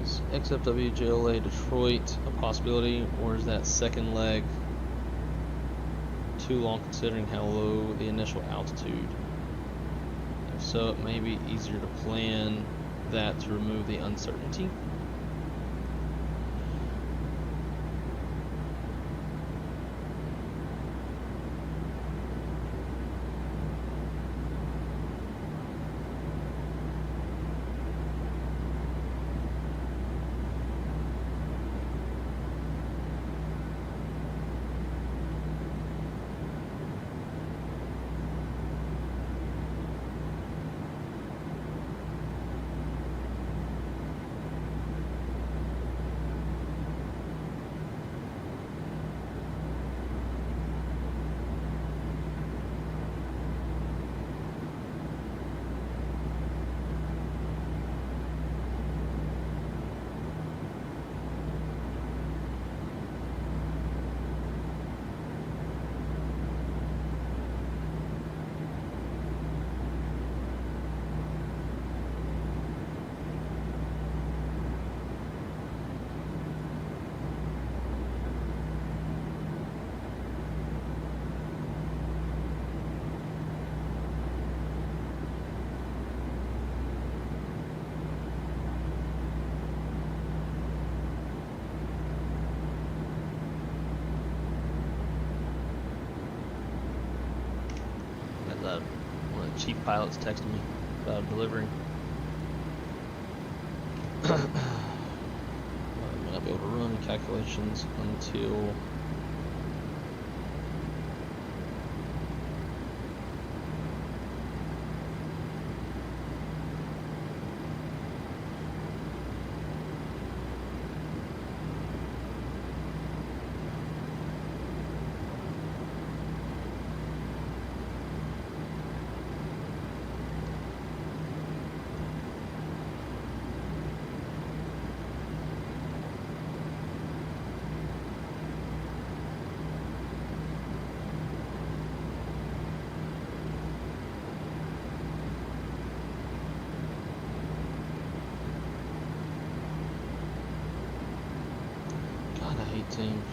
Is XFW JLA Detroit a possibility, or is that second leg too long considering how low the initial altitude? If so, it may be easier to plan that to remove the uncertainty. One of the chief pilots texted me about delivering. I might not be able to run calculations until teams.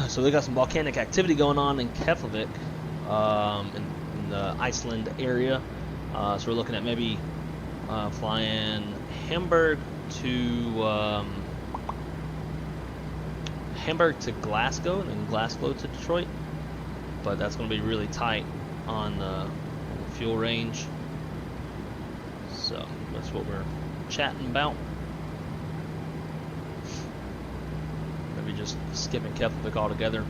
So we got some volcanic activity going on in Keflavik, in the Iceland area. So we're looking at maybe flying Hamburg to Glasgow, and then Glasgow to Detroit. But that's going to be really tight on the fuel range. So that's what we're chatting about. Maybe just skipping Keflavik altogether.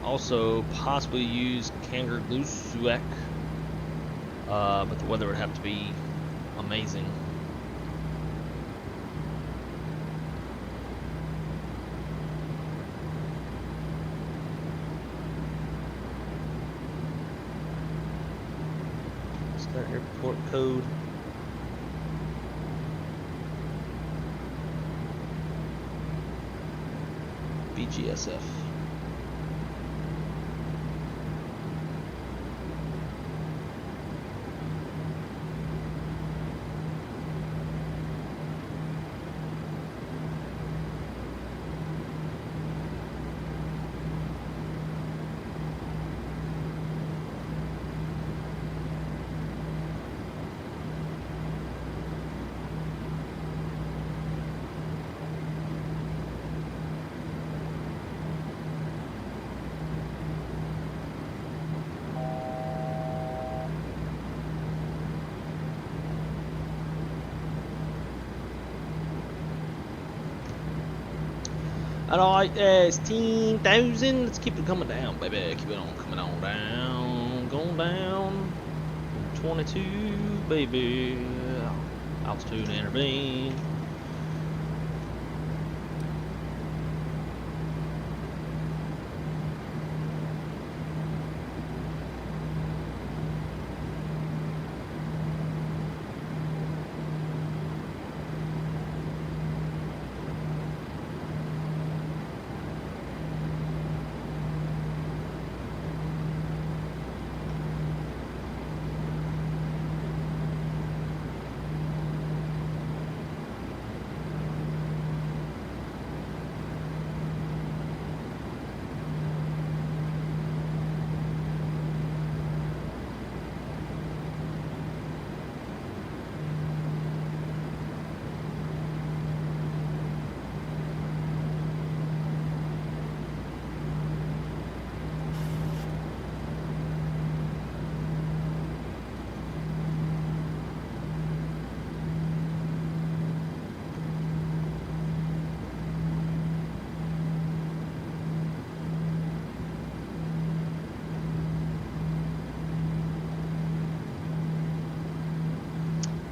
also possibly use Kangerlussuaq, but the weather would have to be amazing. What's their airport code? BGSF. Alright, 16,000. Let's keep it coming down, baby. Keep it on coming on down. Going down. 22, baby. Altitude intervene.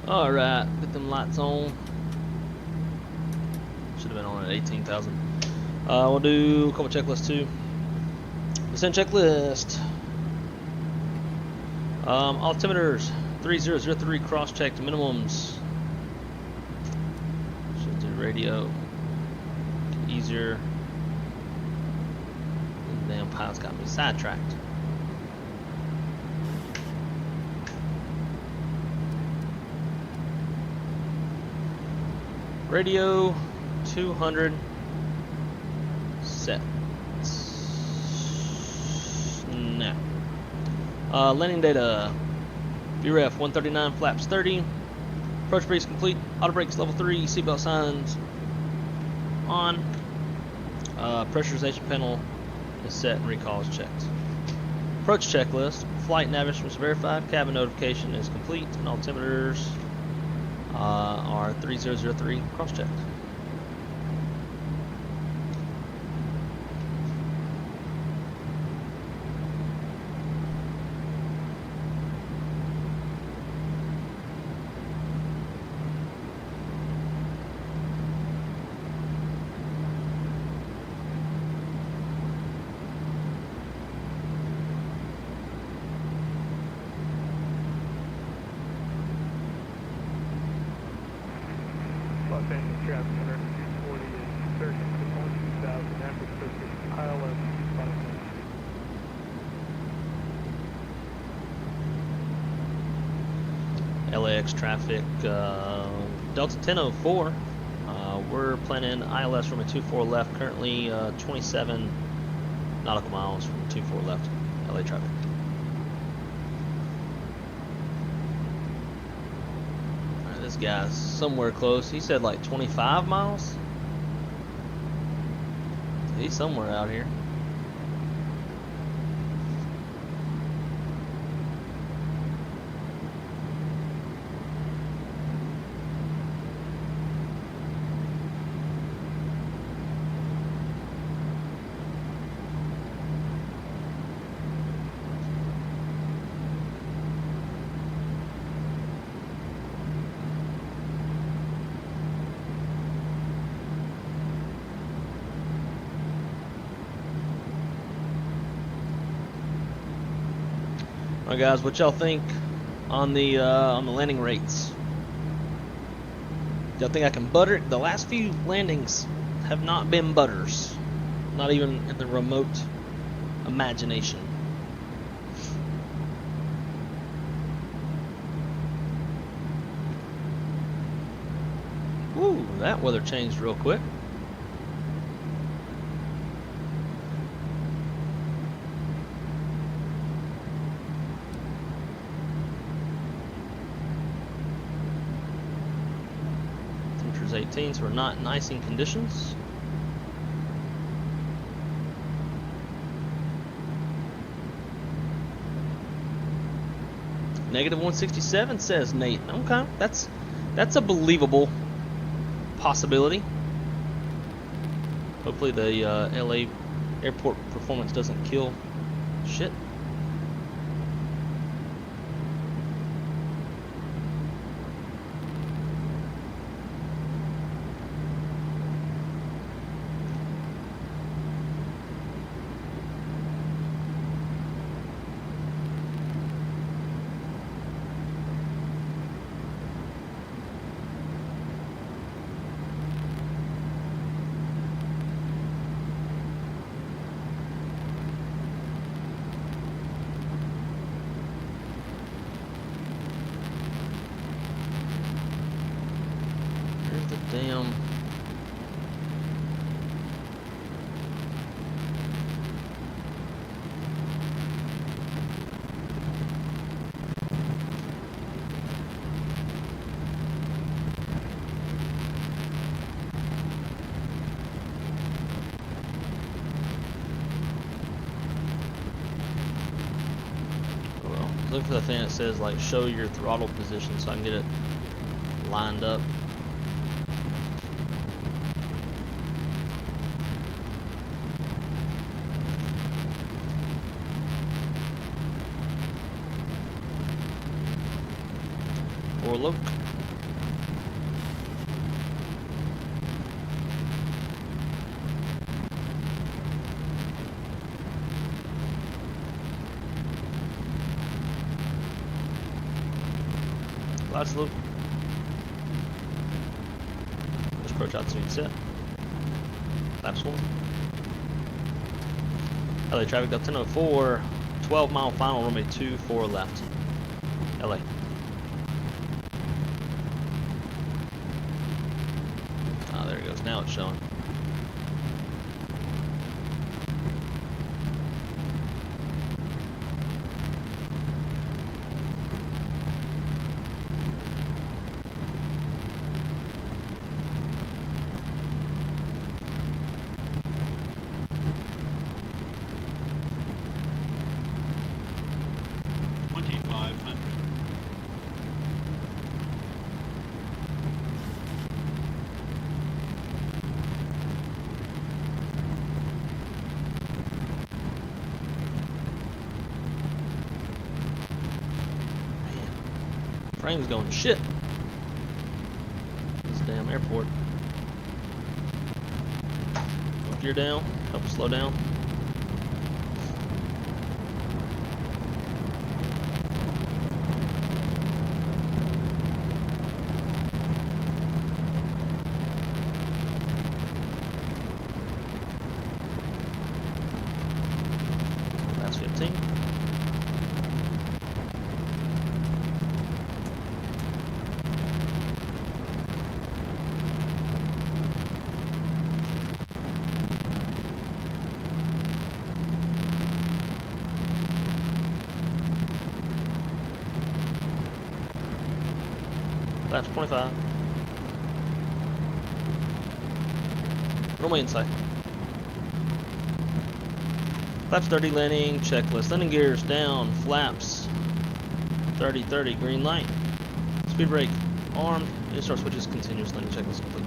Alright, get them lights on. Should have been on at 18,000. We'll do a couple checklists too. Descent checklist. Altimeters 3003 cross-checked minimums. Should do radio. Easier. The damn pilot's got me sidetracked. Radio 200 set. Now, landing data. VREF 139, flaps 30. Approach brakes complete. Auto brakes level 3. Seatbelt signs on. Pressurization panel is set and recall is checked. Approach checklist. Flight navigation was verified. Cabin notification is complete. And altimeters are 3003 cross-checked. Los Angeles traffic 140 is surging to 22,000 after surface ILS 5. LAX traffic, Delta 1004. We're planning ILS from a 24 left, currently 27 nautical miles from 24 left, LA traffic. Alright, this guy's somewhere close. He said like 25 miles. He's somewhere out here. Alright guys, what y'all think on the landing rates? Y'all think I can butter it? The last few landings have not been butters. Not even in the remote imagination. Ooh, that weather changed real quick. Temperature's 18, so we're not in icing conditions. Negative 167 says Nate. Okay, that's a believable possibility. Hopefully the LA airport performance doesn't kill shit. Damn. Well, look for the thing that says like show your throttle position so I can get it lined up. Or look. Last look. Let's approach out speed set. Laps 1. LA traffic up 1004. 12 mile final, runway 24 left. LA. Now it's showing. Frame's going to shit. This damn airport. One gear down, help slow down. Last 15. Laps 25. Runway inside. Flaps 30 landing, checklist. Landing gears down, flaps 30, green light. Speed brake armed. Start switches continuous, landing checklist complete.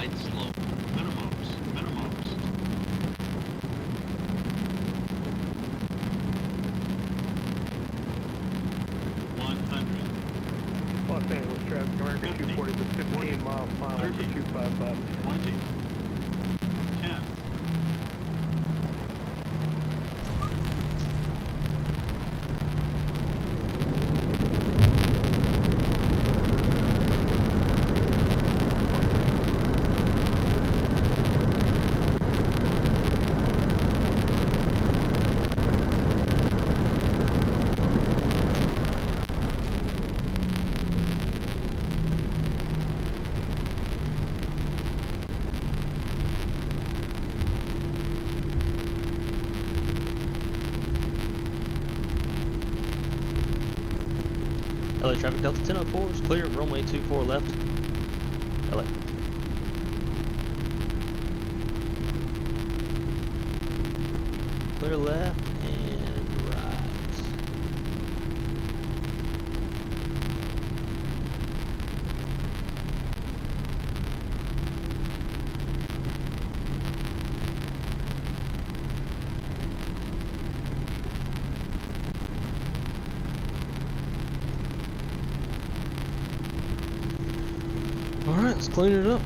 Glide slope. Minimums. Minimums. 100. Los Angeles traffic, American 240 with 15 miles final for 255. 20. 10. LA traffic, Delta 1004 is clear, runway 24 left. LA. Clear left and right. Alright, let's clean it up.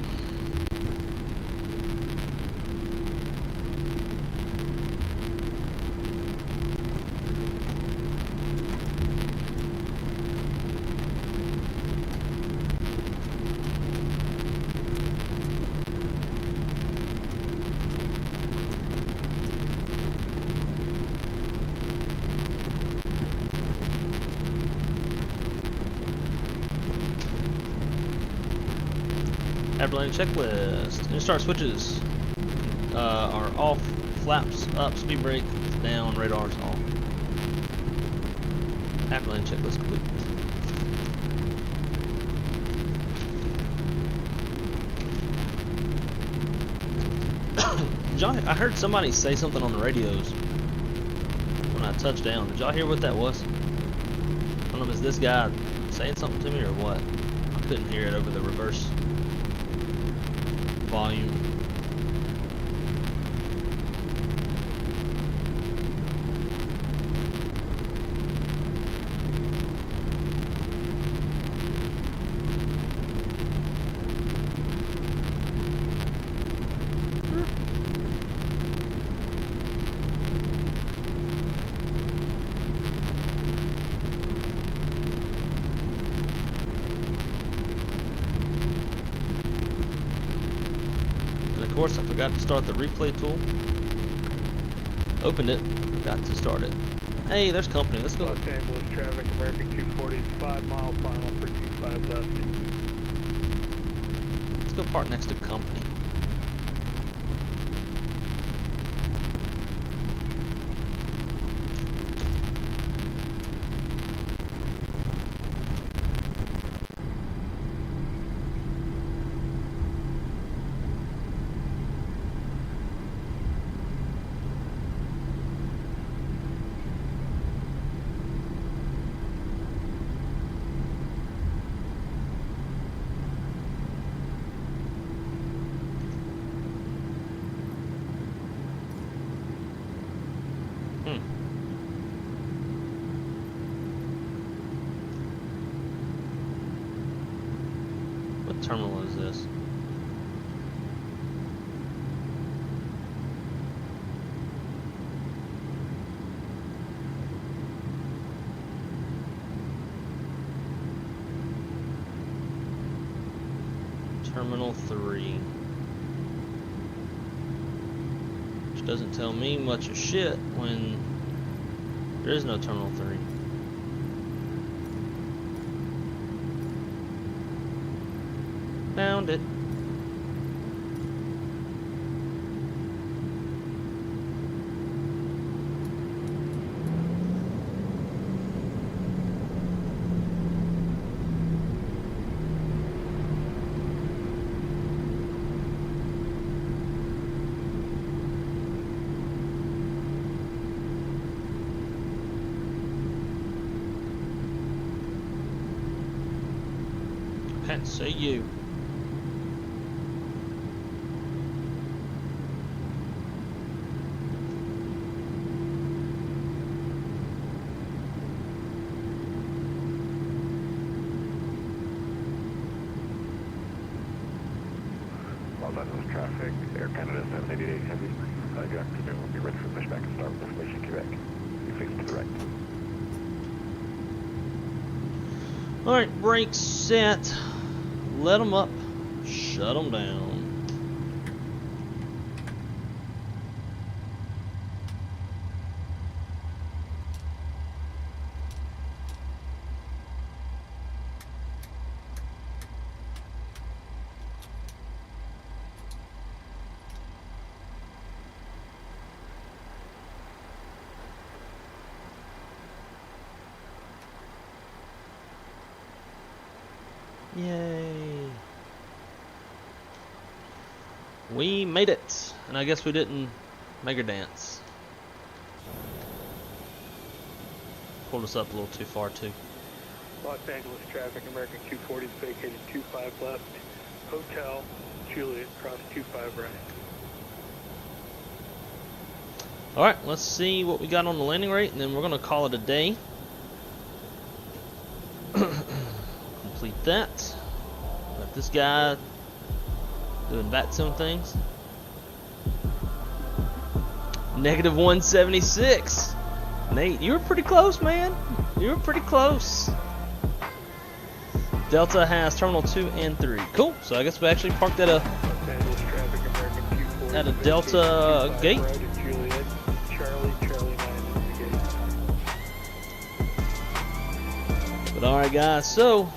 AIRLINE checklist. New start switches are off, flaps up, speed brake down, radars off. AIRLINE checklist complete. I heard somebody say something on the radios when I touched down. Did y'all hear what that was? I don't know if it's this guy saying something to me or what. I couldn't hear it over the reverse volume. Of course, I forgot to start the replay tool. Opened it, forgot to start it. Hey, there's company. Let's go. Los Angeles traffic, American 240, 5 mile final for 25 left. Let's go park next to company. What terminal is this? Terminal 3. Which doesn't tell me much of shit when there is no Terminal 3. Found it. Can't see you. Los Angeles traffic, Air Canada 788 Heavy. Good afternoon, we'll be ready for pushback and start with Destination Quebec. You face to the right. Alright, brakes set. Let them up. Shut them down. Yay. We made it. And I guess we didn't make her dance. Pulled us up a little too far too. Los Angeles traffic, American 240 is vacated 25 left. Hotel, Juliet, cross 25 right. Alright, let's see what we got on the landing rate, and then we're going to call it a day. Complete that. Let this guy doing VATSIM things. Negative 176. Nate, you were pretty close, man. You were pretty close. Delta has terminal 2 and 3. Cool. So I guess we actually parked at a Delta gate. But alright guys, so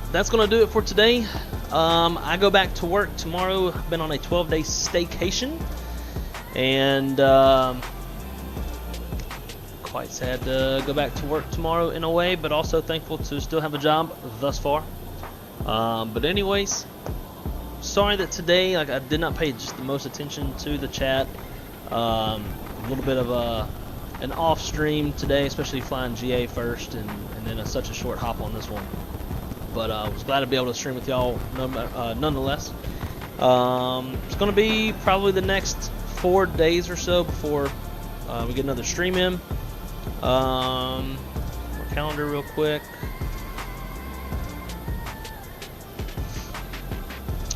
that's gonna do it for today. I go back to work tomorrow. I've been on a 12-day staycation, and quite sad to go back to work tomorrow in a way, but also thankful to still have a job thus far. But anyways, sorry that today I did not pay just the most attention to the chat. A little bit of an off stream today, especially flying GA first, and then such a short hop on this one. But I was glad to be able to stream with y'all nonetheless. It's going to be probably the next 4 days or so before we get another stream in. Our calendar real quick.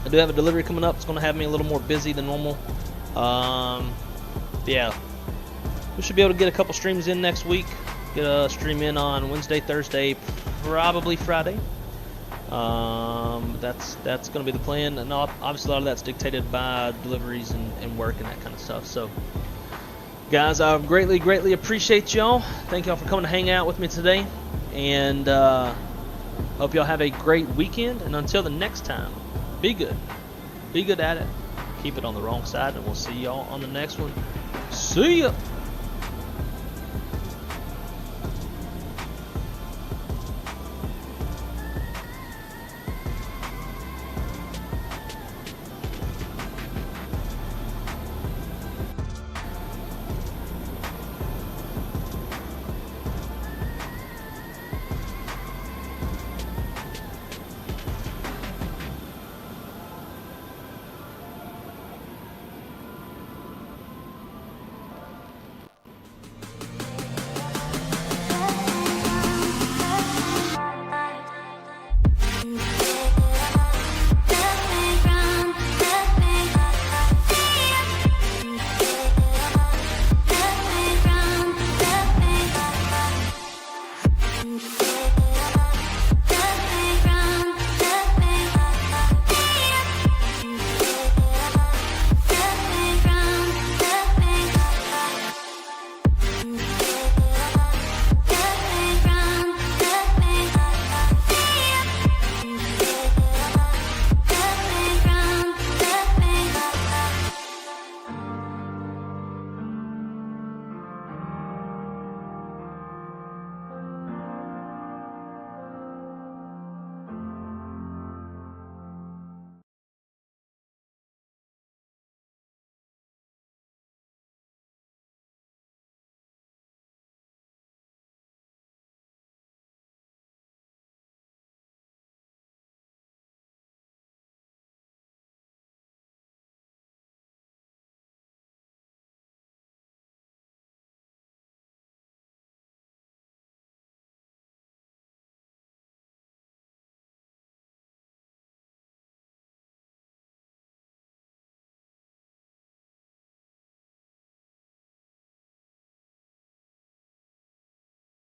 I do have a delivery coming up. It's going to have me a little more busy than normal. Yeah. We should be able to get a couple streams in next week. Get a stream in on Wednesday, Thursday, probably Friday. That's going to be the plan, and obviously a lot of that's dictated by deliveries and work and that kind of stuff. So, guys, I greatly appreciate y'all. Thank y'all for coming to hang out with me today, and hope y'all have a great weekend. And until the next time, be good at it, keep it on the wrong side, and we'll see y'all on the next one. See ya.